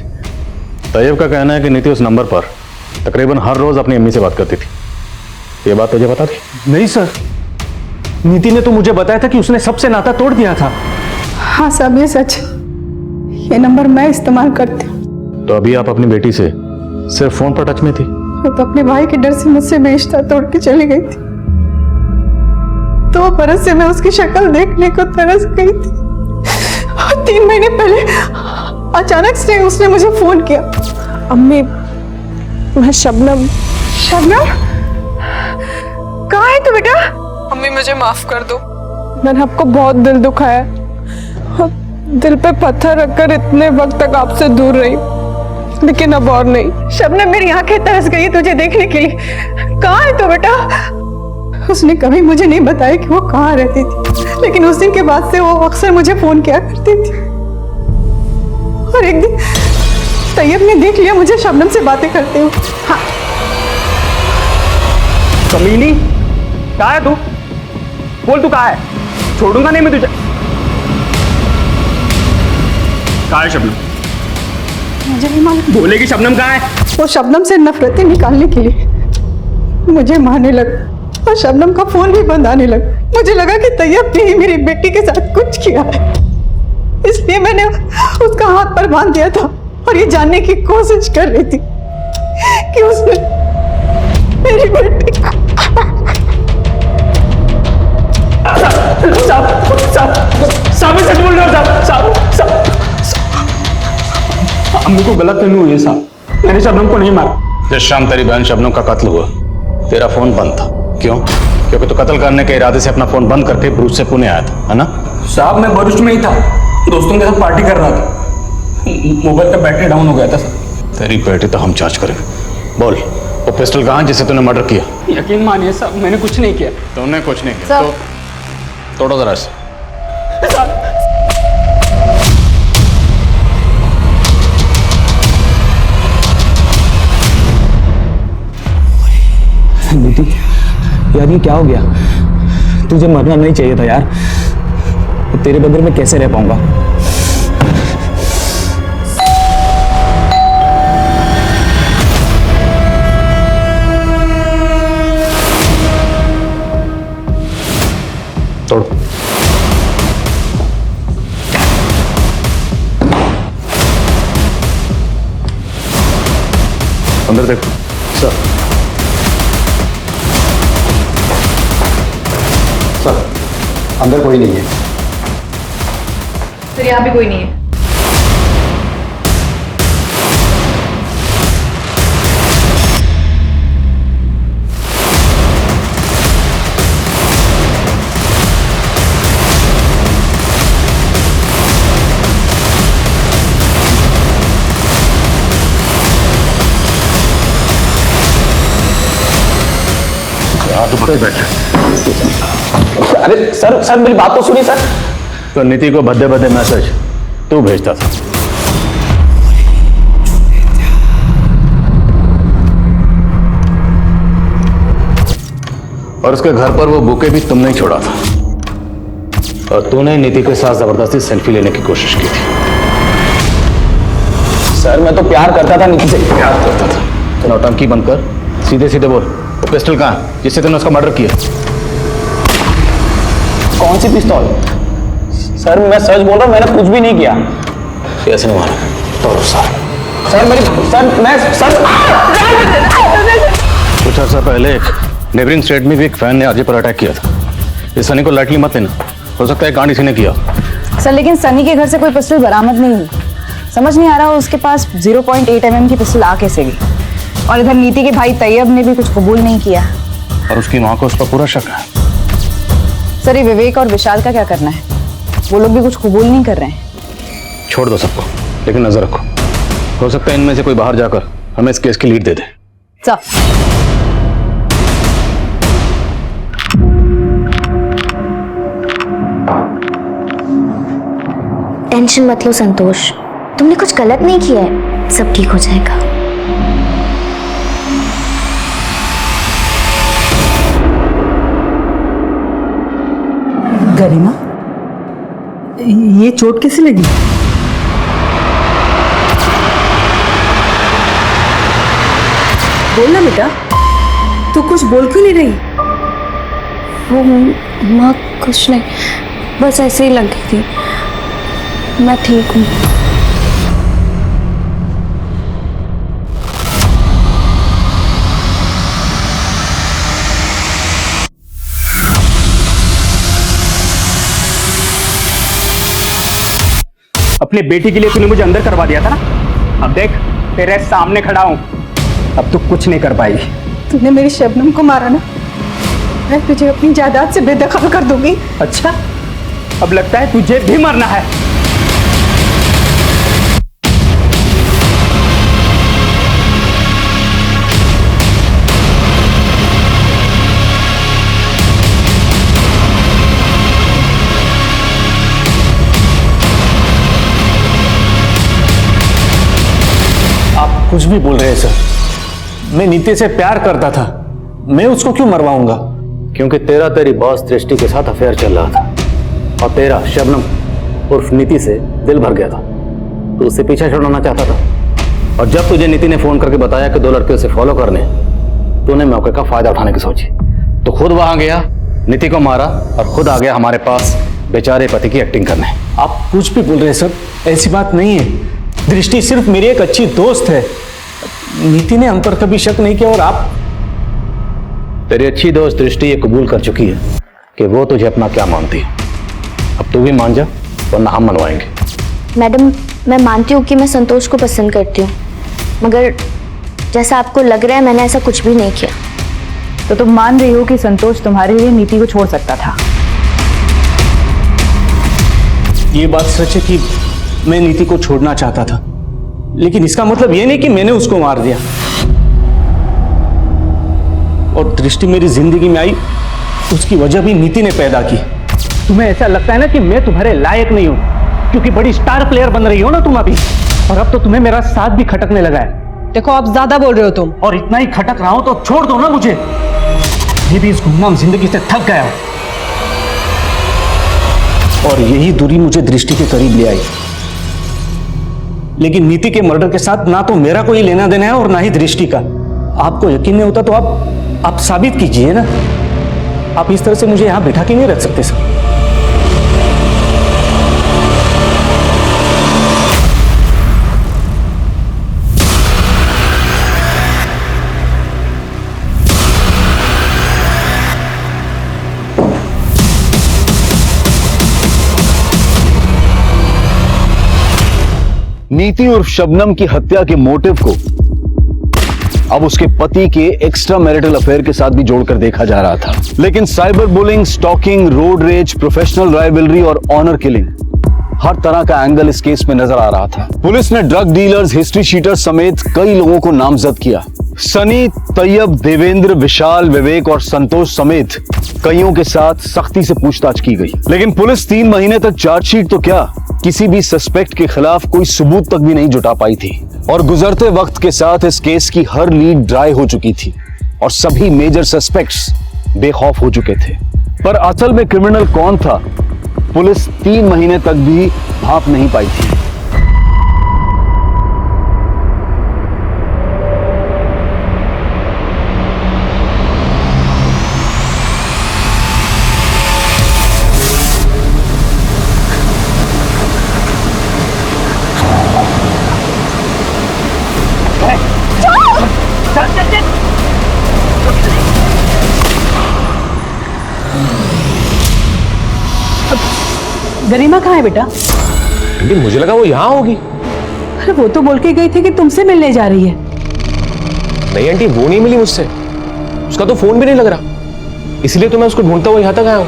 तैयब का कहना है कि नीति उस नंबर पर तकरीबन हर रोज अपनी अम्मी से बात करती थी। ये बात तुझे बता दी? नहीं सर, नीति ने तो मुझे बताया था कि उसने सबसे नाता तोड़ दिया था। हाँ साहब ये सच, ये नंबर मैं इस्तेमाल करती हूँ। तो अभी आप अपनी बेटी से सिर्फ फोन पर टच में थी? वो तो अपने भाई के डर से मुझसे रिश्ता तोड़ के चली गई थी। 2 बरस से मैं उसकी शक्ल देखने को तरस गई थी। 3 महीने पहले अचानक से उसने मुझे फोन किया, अम्मी मैं शबनम। शबनम कहाँ है तू बेटा? अम्मी मुझे माफ कर दो, मैंने आपको बहुत दिल दुखाया, दिल पे पत्थर रखकर इतने वक्त तक आपसे दूर रही, लेकिन अब और नहीं। शबनम मेरी आंखें तरस गई तुझे देखने के लिए। कहाँ है तू बेटा? उसने कभी मुझे नहीं बताया कि वो कहाँ रहती थी, लेकिन उस दिन के बाद से वो अक्सर मुझे फोन किया करती थी। और एक दिन तैयब ने देख लिया मुझे शबनम से बातें करते हुए। हाँ कमीनी, कहाँ है तू? बोल तू कहाँ है? छोड़ूंगा नहीं मैं तुझे। कहाँ है शबनम? मुझे नहीं मालूम। बोलेगी शबनम कहाँ है? वो शबनम से नफरतें निकालने के लिए मुझे मारने लगा और शबनम का फोन भी बंद आने लगा। मुझे लगा कि तैयब ने ही मेरी बेटी के साथ कुछ किया है, इसलिए मैंने उसका हाथ पर बांध दिया था और ये जानने की कोशिश कर रही थी कि उसने मेरी बेटी साहब सच बोल रहे हो साहब? अम्मी को गलत फहमी हुई है साहब, मैंने शबनम को नहीं मारा। जिस शाम तेरी बहन शबनम का कत्ल हुआ तेरा फोन बंद था, क्यों? क्योंकि तू कत्ल करने के इरादे से अपना फोन बंद करके ब्रूच से पुणे आया था, है ना? साहब मैं भरूच में ही था, दोस्तों के साथ पार्टी कर रहा था, मोबाइल का बैटरी डाउन हो गया था सर। तेरी बेटी तो हम जांच करेंगे। बोल वो पिस्टल कहाँ जिसे तूने मर्डर किया? यकीन मानिए साहब मैंने कुछ नहीं किया। तुमने कुछ नहीं किया तो तोड़ो जरा इसे। नीति यार ये क्या हो गया? तुझे मरना नहीं चाहिए था यार, तेरे बदले में कैसे रह पाऊंगा? तोड़। अंदर देखो सर। सर अंदर कोई नहीं है। सर यहाँ भी कोई नहीं है। अरे सर मेरी बात तो सुनिए सर। तो नीति को भद्दे भद्दे मैसेज तू भेजता था? और उसके घर पर वो बुके भी तुमने ही छोड़ा था और तूने नीति के साथ जबरदस्ती सेल्फी लेने की कोशिश की थी। सर मैं तो प्यार करता था नीति से। प्यार करता था नौटंकी बंद कर, सीधे सीधे बोल, वो पिस्टल कहाँ है जिससे तूने उसका मर्डर किया? कौन सी पिस्तौल? सर मैं सच बोल रहा हूँ, मैंने कुछ भी नहीं किया। कैसे नहीं मारा? तो सर मेरी सर कुछ अर्सा पहले एक नेबरिंग स्टेट में भी एक फैन ने आरजे पर अटैक किया था। इस सनी को लाइटली मत लेना, हो सकता है कांड इसी ने किया। सर लेकिन सनी के घर से कोई पिस्टल बरामद नहीं हुई। समझ नहीं आ रहा उसके पास 0.8 mm की पिस्टल आ कैसे गई। और इधर नीति के भाई तैयब ने भी कुछ कबूल नहीं किया। और उसकी माँ को उस पर पूरा शक है। सर ये विवेक और विशाल का क्या करना है? वो लोग भी कुछ कबूल नहीं कर रहे हैं। छोड़ दो सबको, लेकिन नजर रखो, हो सकता है इनमें से कोई बाहर जाकर हमें इस केस की लीड दे दे। टेंशन मत लो संतोष, तुमने कुछ गलत नहीं किया है, सब ठीक हो जाएगा। गरिमा, ये चोट कैसे लगी? बोल ना बेटा, तू कुछ बोल क्यों नहीं रही? वो माँ कुछ नहीं, बस ऐसे ही लग गई थी, मैं ठीक हूँ। अपने बेटी के लिए तूने मुझे अंदर करवा दिया था ना, अब देख तेरे सामने खड़ा हूं, अब तू कुछ नहीं कर पाएगी। तूने मेरी शबनम को मारा ना, मैं तुझे अपनी जायदाद से बेदखल कर दूंगी। अच्छा, अब लगता है तुझे भी मरना है। आप कुछ भी बोल रहे हैं सर, मैं नीति से प्यार करता था, मैं उसको क्यों मरवाऊंगा? क्योंकि तेरा तेरी बॉस दृष्टि के साथ अफेयर चल रहा था और तेरा शबनम उर्फ नीति से दिल भर गया था, तो उससे पीछा छुड़ाना चाहता था। और जब तुझे नीति ने फोन करके बताया कि 2 लड़के उसे फॉलो करने, तूने मौके का फायदा उठाने की सोची, तो खुद वहां गया, नीति को मारा और खुद आ गया हमारे पास बेचारे पति की एक्टिंग करने। आप कुछ भी बोल रहे हैं सर, ऐसी बात नहीं है। दृष्टि सिर्फ मेरी एक अच्छी दोस्त है, नीति ने हम पर कभी शक नहीं किया। और आप, तेरी अच्छी दोस्त दृष्टि ये कबूल कर चुकी है कि वो तुझे अपना क्या मानती है। अब तू भी मान जा, वरना हम मनवाएंगे। मैडम, मैं मानती हूँ कि मैं संतोष को पसंद करती हूँ, मगर जैसा आपको लग रहा है मैंने ऐसा कुछ भी नहीं किया। तो तुम मान रही हो कि संतोष तुम्हारे लिए नीति को छोड़ सकता था? ये बात सच है कि मैं नीति को छोड़ना चाहता था, लेकिन इसका मतलब ये नहीं कि मैंने उसको मार दिया। और दृष्टि मेरी जिंदगी में आई, उसकी वजह भी नीति ने पैदा की। तुम्हें ऐसा लगता है ना कि मैं तुम्हारे लायक नहीं हूं, क्योंकि बड़ी स्टार प्लेयर बन रही हो ना तुम अभी, और अब तो तुम्हें मेरा साथ भी खटकने लगा है। देखो आप ज्यादा बोल रहे हो तुम। और इतना ही खटक रहा हूं तो छोड़ दो ना मुझे, ये भी इस गुमनाम जिंदगी से थक गया हूं। और यही दूरी मुझे दृष्टि के करीब ले आई। लेकिन नीति के मर्डर के साथ ना तो मेरा कोई लेना देना है और ना ही दृष्टि का। आपको यकीन नहीं होता तो आप साबित कीजिए ना। आप इस तरह से मुझे यहां बैठा के नहीं रख सकते सर। नीति और शबनम की हत्या के मोटिव को अब उसके पति के एक्स्ट्रा मैरिटल अफेयर के साथ भी जोड़कर देखा जा रहा था। लेकिन cyber bullying, stalking, road rage, professional rivalry और ऑनर किलिंग, हर तरह का एंगल इस केस में नजर आ रहा था। पुलिस ने ड्रग डीलर्स, हिस्ट्री शीटर्स समेत कई लोगों को नामजद किया। सनी, तैयब, देवेंद्र, विशाल, विवेक और संतोष समेत कईयों के साथ सख्ती से पूछताछ की गई। लेकिन पुलिस 3 महीने तक चार्जशीट तो क्या, किसी भी सस्पेक्ट के खिलाफ कोई सबूत तक भी नहीं जुटा पाई थी। और गुजरते वक्त के साथ इस केस की हर लीड ड्राई हो चुकी थी और सभी मेजर सस्पेक्ट्स बेखौफ हो चुके थे। पर असल में क्रिमिनल कौन था, पुलिस 3 महीने तक भी भांप नहीं पाई थी। गरिमा कहाँ है बेटा? आंटी मुझे लगा वो यहाँ होगी। अरे वो तो बोल के गई थी कि तुमसे मिलने जा रही है। नहीं आंटी, वो नहीं मिली मुझसे, उसका तो फोन भी नहीं लग रहा, इसलिए तो मैं उसको ढूंढता हुआ यहाँ तक आया हूँ।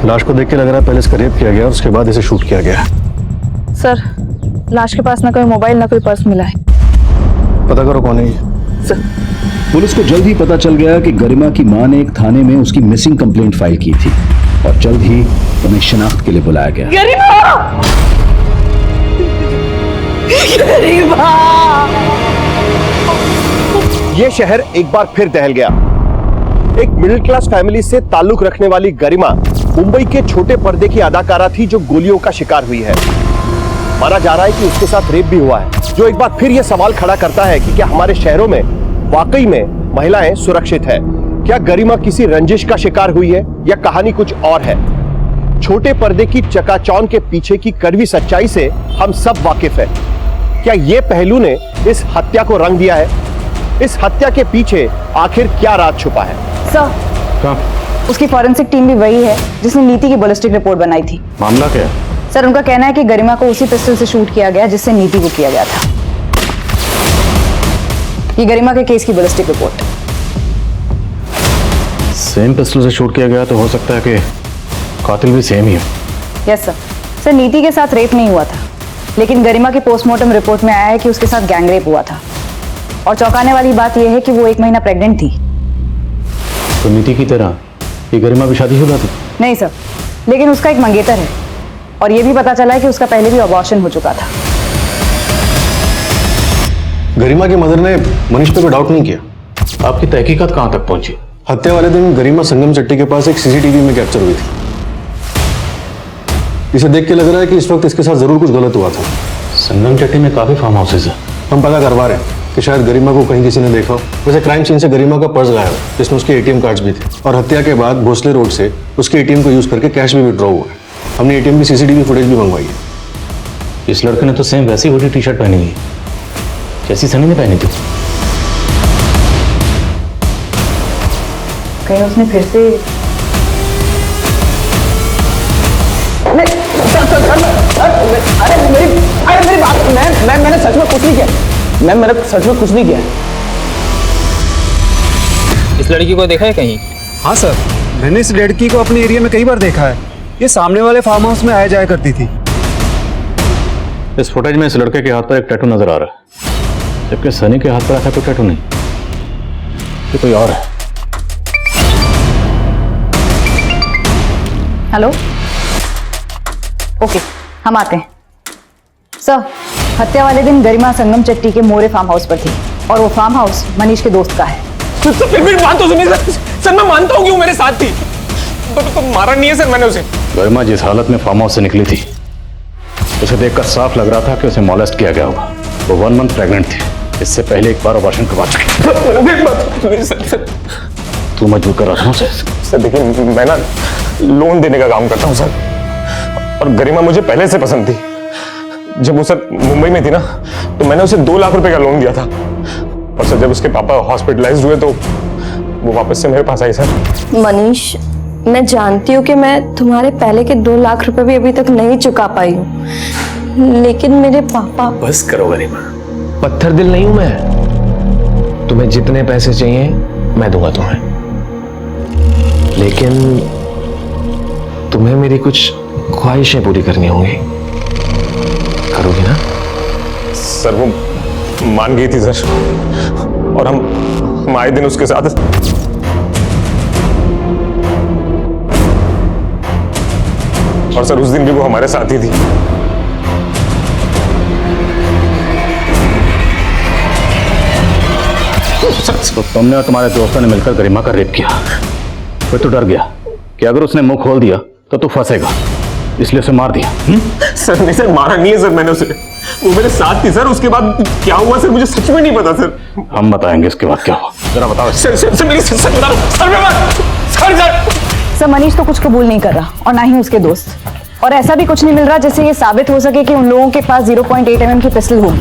लाश को देख के लग रहा है पहले इसका रेप किया गया और उसके बाद इसे शूट किया गया। सर, लाश के पास ना कोई मोबाइल ना कोई पर्स मिला है। पता करो कौन है ये। पुलिस को जल्द ही पता चल गया कि गरिमा की मां ने एक थाने में उसकी मिसिंग कंप्लेंट फाइल की थी और जल्द ही उन्हें शिनाख्त के लिए बुलाया गया। ये शहर एक बार फिर दहल गया। एक मिडिल क्लास फैमिली से ताल्लुक रखने वाली गरिमा मुंबई के छोटे पर्दे की अदाकारा थी जो गोलियों का शिकार हुई है। माना जा रहा है कि उसके साथ रेप भी हुआ है, जो एक बार फिर यह सवाल खड़ा करता है कि क्या हमारे शहरों में वाकई में महिलाएं सुरक्षित है? क्या गरिमा किसी रंजिश का शिकार हुई है या कहानी कुछ और है? छोटे पर्दे की चकाचौंध के पीछे की कड़वी सच्चाई से हम सब वाकिफ है। क्या ये पहलू ने इस हत्या को रंग दिया है? इस हत्या के पीछे आखिर क्या राज छुपा है? सर, उसकी फॉरेंसिक टीम भी वही है जिसने नीति की बैलिस्टिक रिपोर्ट बनाई थी। मामला क्या है? सर, उनका कहना है कि गरिमा को उसी पिस्टल से शूट किया गया जिससे नीति को किया गया था। ये गरिमा के केस की बैलिस्टिक रिपोर्ट। सेम पिस्टल से शूट किया गया तो हो सकता है कि कातिल भी सेम ही हो। Yes sir. सर, नीति के साथ रेप नहीं हुआ था, लेकिन गरिमा की पोस्टमार्टम रिपोर्ट में आया है कि उसके साथ गैंग रेप हुआ था। और चौंकाने वाली बात यह है कि वो 1 महीना प्रेग्नेंट थी। तो नीति की तरह ये गरिमा भी शादीशुदा थी? नहीं सर, लेकिन उसका एक मंगेतर है और ये भी पता चला है कि उसका पहले भी अबॉर्शन हो चुका था। गरिमा की मदर ने मनीष पे कोई डाउट नहीं किया। आपकी तहकीकात कहां तक पहुंची? हत्या वाले दिन गरिमा संगम चट्टी के पास एक सीसीटीवी में कैप्चर हुई थी। इसे देख के लग रहा है कि इस वक्त इसके साथ जरूर कुछ गलत हुआ था। संगम चट्टी में काफी फार्म हाउसेज है, हम पता करवा रहे हैं कि शायद गरिमा को कहीं किसी ने देखा हो। वैसे क्राइम सीन से गरिमा का पर्स गायब है जिसमें उसके एटीएम कार्ड्स भी थे और हत्या के बाद भोसले रोड से उसके एटीएम को यूज करके कैश भी विड्रॉ हुआ है। हमने एटीएम की सीसीटीवी फुटेज भी मंगवाई है। इस लड़के ने तो सेम वैसी हुडी टी शर्ट पहनी है जैसी सनी ने पहनी थी। कहीं उसने फिर से अरे मेरी बात, मैंने सच में कुछ नहीं किया। मैंने सच में कुछ नहीं किया। इस लड़की को देखा है कहीं? हाँ सर, मैंने इस लड़की को अपने एरिया में कई बार देखा है। ये सामने वाले फार्म हाउस में आया जाया करती थी। इस फुटेज में इस लड़के के हाथ पर एक टैटू नजर आ रहा है, जबकि सनी के हाथ पर ऐसा कोई टैटू नहीं। ये कोई और है। हेलो, ओके, हम आते हैं। सर, हत्या वाले दिन गरिमा संगम चट्टी के मोरे फार्म हाउस पर थी और वो फार्म हाउस मनीष के दोस्त का है। तो फिर भी बात तो सुनिए सर, मैं मानता हूँ कि वो मेरे साथ थी, तो मारा नहीं है सर मैंने उसे। गरिमा जिस हालत में फार्म हाउस से निकली थी उसे देखकर साफ लग रहा था कि उसे मॉलेस्ट किया गया होगा। वो 1 मंथ प्रेग्नेंट थी, इससे पहले एक बार अबॉर्शन करवा चुकी। तू मजबूर कर रहा था उसे? सर देखिए, मैं ना लोन देने का काम करता हूँ सर, और गरिमा मुझे पहले से पसंद थी। जब वो सर मुंबई में थी ना, तो मैंने उसे 2 लाख रुपए का लोन दिया था, और सर जब उसके पापा हॉस्पिटलाइज्ड हुए तो वो वापस से मेरे पास आई सर। मनीष, मैं जानती हूँ कि मैं तुम्हारे पहले के 2 लाख रुपए भी अभी तक नहीं चुका पाई हूँ, लेकिन मेरे पापा। बस करो गरिमा, पत्थर दिल नहीं हूं मैं। तुम्हें जितने पैसे चाहिए मैं दूंगा तुम्हें, लेकिन तुम्हें मेरी कुछ ख्वाहिशें पूरी करनी होंगी। करोगी ना? सर वो मान गई थी सर, और हम आए दिन उसके साथ और सर उस दिन भी वो हमारे साथ ही थी। तो तुमने और तुम्हारे दोस्तों ने मिलकर गरिमा का रेप किया। फिर तो डर गया कि अगर उसने मुंह खोल दिया तो तू फंसेगा, इसलिए उसे मार दिया। सर नहीं सर, मारा नहीं है सर मैंने उसे, वो मेरे साथ थी सर। उसके बाद क्या हुआ सर मुझे सच में नहीं पता सर। हम बताएंगे इसके बाद क्या हुआ, जरा बताओ। सर बता दो सर मनीष तो कुछ कबूल नहीं कर रहा और ना ही उसके दोस्त, और ऐसा भी कुछ नहीं मिल रहा जिससे ये साबित हो सके कि उन लोगों के पास 0.8 mm की पिस्टल होगी।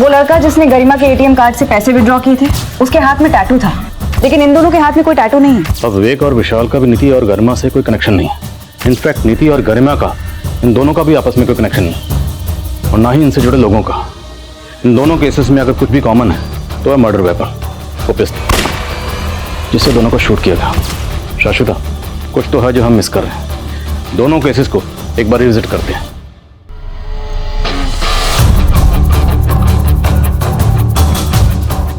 वो लड़का जिसने गरिमा के ATM कार्ड से पैसे विड्रॉ किए थे, उसके हाथ में टैटू था, लेकिन इन दोनों के हाथ में कोई टैटू नहीं है। अब विवेक और विशाल का भी नीति और गरिमा से कोई कनेक्शन नहीं है। इनफैक्ट नीति और गरिमा का, इन दोनों का भी आपस में कोई कनेक्शन नहीं है, और ना ही इनसे जुड़े लोगों का। इन दोनों केसेस में अगर कुछ भी कॉमन है तो है मर्डर वेपन, वो पिस्टल जिससे दोनों को शूट किया गया। शाश्वता, कुछ तो है जो हम मिस कर रहे हैं। दोनों केसेस को एक बार रिविजिट करते हैं।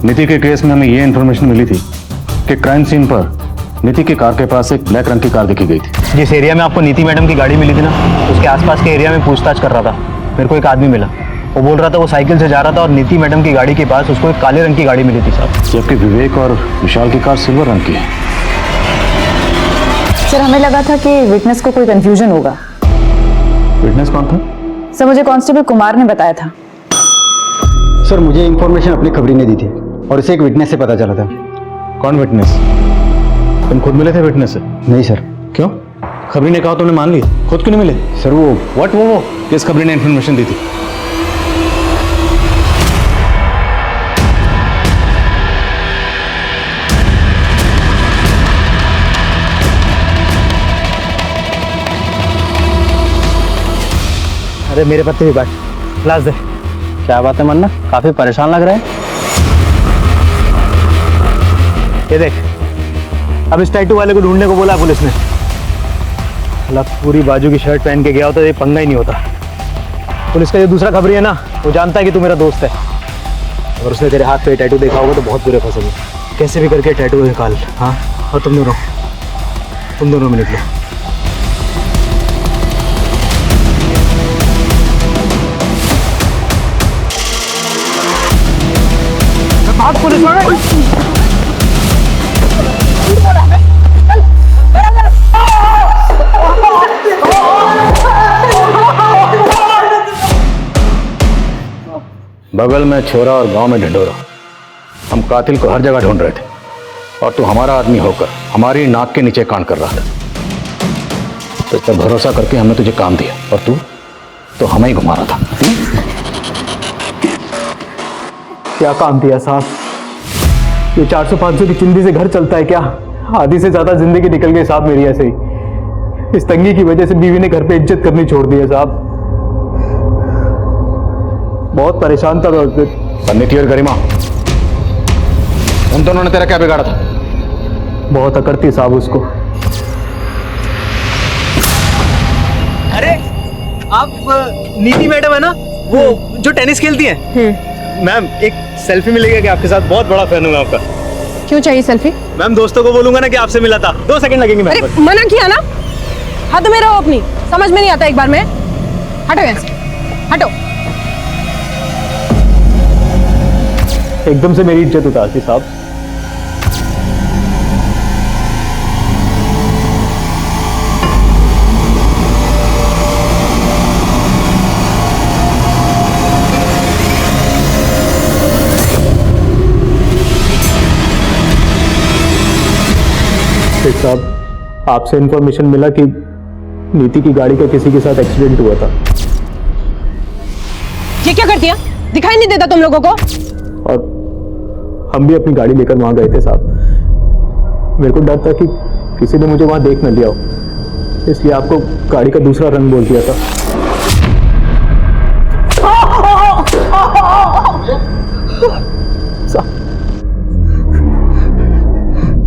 नीति के केस में हमें ये इन्फॉर्मेशन मिली थी कि क्राइम सीन पर नीति की कार के पास एक ब्लैक रंग की कार देखी गई थी। जिस एरिया में आपको नीति मैडम की गाड़ी मिली थी ना, उसके आसपास के एरिया में पूछताछ कर रहा था। मेरे को एक आदमी मिला, वो बोल रहा था वो साइकिल से जा रहा था और नीति मैडम की गाड़ी के पास उसको एक काले रंग की गाड़ी मिली थी साहब। जबकि विवेक और विशाल की कार सिल्वर रंग की है। सर हमें लगा था कि विटनेस को कोई कंफ्यूजन होगा। विटनेस कौन था? सर मुझे कांस्टेबल कुमार ने बताया था। सर मुझे इंफॉर्मेशन अपनी खबरी ने दी थी और इसे एक विटनेस से पता चला था। कौन विटनेस? तुम खुद मिले थे विटनेस से? नहीं सर। क्यों? खबरी ने कहा तुमने मान लिया, खुद क्यों नहीं मिले? सर वो वो किस खबरी ने इन्फॉर्मेशन दी थी? अरे मेरे पत्ते भी बैठ, क्लास दे। क्या बात है मन्ना, काफी परेशान लग रहा है। ये देख, अब इस टैटू वाले को ढूंढने को बोला पुलिस ने। पूरी बाजू की शर्ट पहन के गया होता तो ये पंगा ही नहीं होता। पुलिस का जो दूसरा खबरी है ना, वो जानता है कि तू मेरा दोस्त है, और उसने तेरे हाथ पे टैटू देखा होगा तो बहुत बुरे फंसोगे। कैसे भी करके टैटू निकाल। हाँ, और तुम दोनों में निकलो। भाग पुलिस वाले। बगल में छोरा और गांव में ढिंढोरा। हम कातिल को हर जगह ढूंढ रहे थे और तू हमारा आदमी होकर हमारी नाक के नीचे कांड कर रहा था। तो इस पर भरोसा करके हमने तुझे काम दिया और तू तो हमें ही घुमा रहा था। क्या काम दिया साहब? ये 400-500 की चिंदी से घर चलता है क्या? आधी से ज्यादा जिंदगी निकल गई साहब मेरी ऐसे ही। इस तंगी की वजह से बीवी ने घर पे इज्जत करनी छोड़ दी है साहब। बहुत परेशान था उस दिन। नीति और गरिमा, उन दोनों ने तेरा क्या बिगाड़ा था? बहुत अकड़ थी साहब उसको। अरे आप नीति मैडम है ना, वो जो टेनिस खेलती हैं? मैम एक सेल्फी मिलेगा क्या आपके साथ? बहुत बड़ा फैन हूँ मैं आपका। क्यों चाहिए सेल्फी? मैम दोस्तों को बोलूंगा ना कि आपसे मिला था। 2 सेकंड लगेंगे मैम। अरे मना किया ना, हद में रहो अपनी। समझ में नहीं आता एक बार में? हटो यहाँ से, हटो। एकदम से मेरी इज्जत उतारती साहब। साहब आपसे इंफॉर्मेशन मिला कि नीति की गाड़ी का किसी के साथ एक्सीडेंट हुआ था। ये क्या कर दिया? दिखाई नहीं देता तुम लोगों को? और हम भी अपनी गाड़ी लेकर वहां गए थे साहब। मेरे को डर था कि किसी ने मुझे वहां देख न लिया हो, इसलिए आपको गाड़ी का दूसरा रंग बोल दिया था।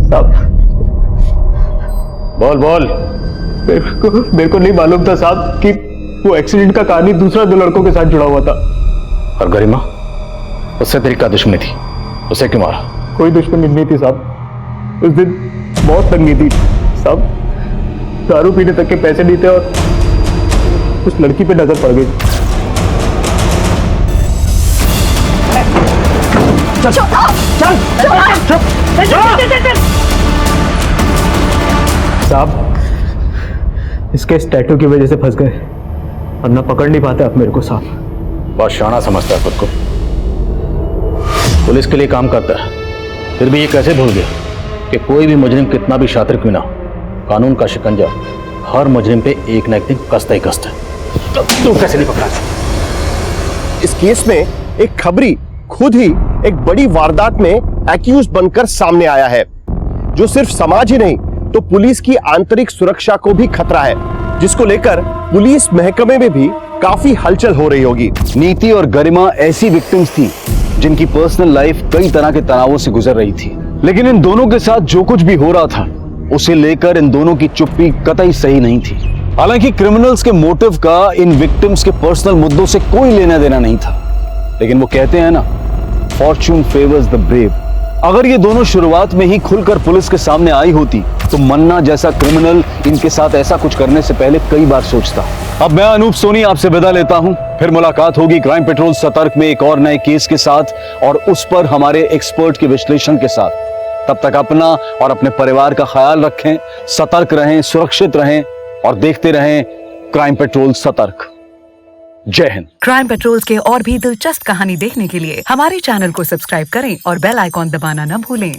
साहब बोल। मेरे को नहीं मालूम था साहब कि वो एक्सीडेंट का कहानी दूसरा 2 लड़कों के साथ जुड़ा हुआ था। और गरिमा, उससे तेरी क्या दुश्मनी थी? उसे क्यों मारा? कोई दुश्मनी नहीं थी साहब। उस दिन बहुत तंगी थी साहब, दारू पीने तक के पैसे नहीं थे और उस लड़की पे नजर पड़ गई। साहब इसके इस टैटू की वजह से फंस गए और ना पकड़ नहीं पाते आप मेरे को साफ। बहुत शाना समझता है खुद को, पुलिस के लिए काम करता है, फिर भी ये कैसे भूल गया कि कोई भी मुजरिम कितना भी शातिर क्यों ना हो, कानून का शिकंजा हर मुजरिम पे एक ना एक दिन कसता ही कसता है। तू कैसे नहीं पकड़ा? इस केस में एक खबरी खुद ही एक बड़ी वारदात में एक्यूज बनकर सामने आया है, जो सिर्फ समाज ही नहीं तो पुलिस की आंतरिक सुरक्षा को भी खतरा है, जिसको लेकर पुलिस महकमे में भी काफी हलचल हो रही होगी। नीति और गरिमा ऐसी विक्टिम्स थी जिनकी पर्सनल लाइफ कई तरह के तनावों से गुजर रही थी, लेकिन इन दोनों के साथ जो कुछ भी हो रहा था उसे लेकर इन दोनों की चुप्पी कतई सही नहीं थी। हालांकि क्रिमिनल्स के मोटिव का इन विक्टिम्स के पर्सनल मुद्दों से कोई लेना देना नहीं था, लेकिन वो कहते हैं ना, फॉर्च्यून फेवर्स द ब्रेव। अगर ये दोनों शुरुआत में ही खुलकर पुलिस के सामने आई होती तो मन्ना जैसा क्रिमिनल इनके साथ ऐसा कुछ करने से पहले कई बार सोचता। अब मैं अनूप सोनी आपसे विदा लेता हूं, फिर मुलाकात होगी क्राइम पेट्रोल सतर्क में एक और नए केस के साथ और उस पर हमारे एक्सपर्ट के विश्लेषण के साथ। तब तक अपना और अपने परिवार का ख्याल रखें, सतर्क रहें, सुरक्षित रहें और देखते रहें क्राइम पेट्रोल सतर्क। जय हिंद। क्राइम पेट्रोल के और भी दिलचस्प कहानी देखने के लिए हमारे चैनल को सब्सक्राइब करें और बेल आइकॉन दबाना न भूलें।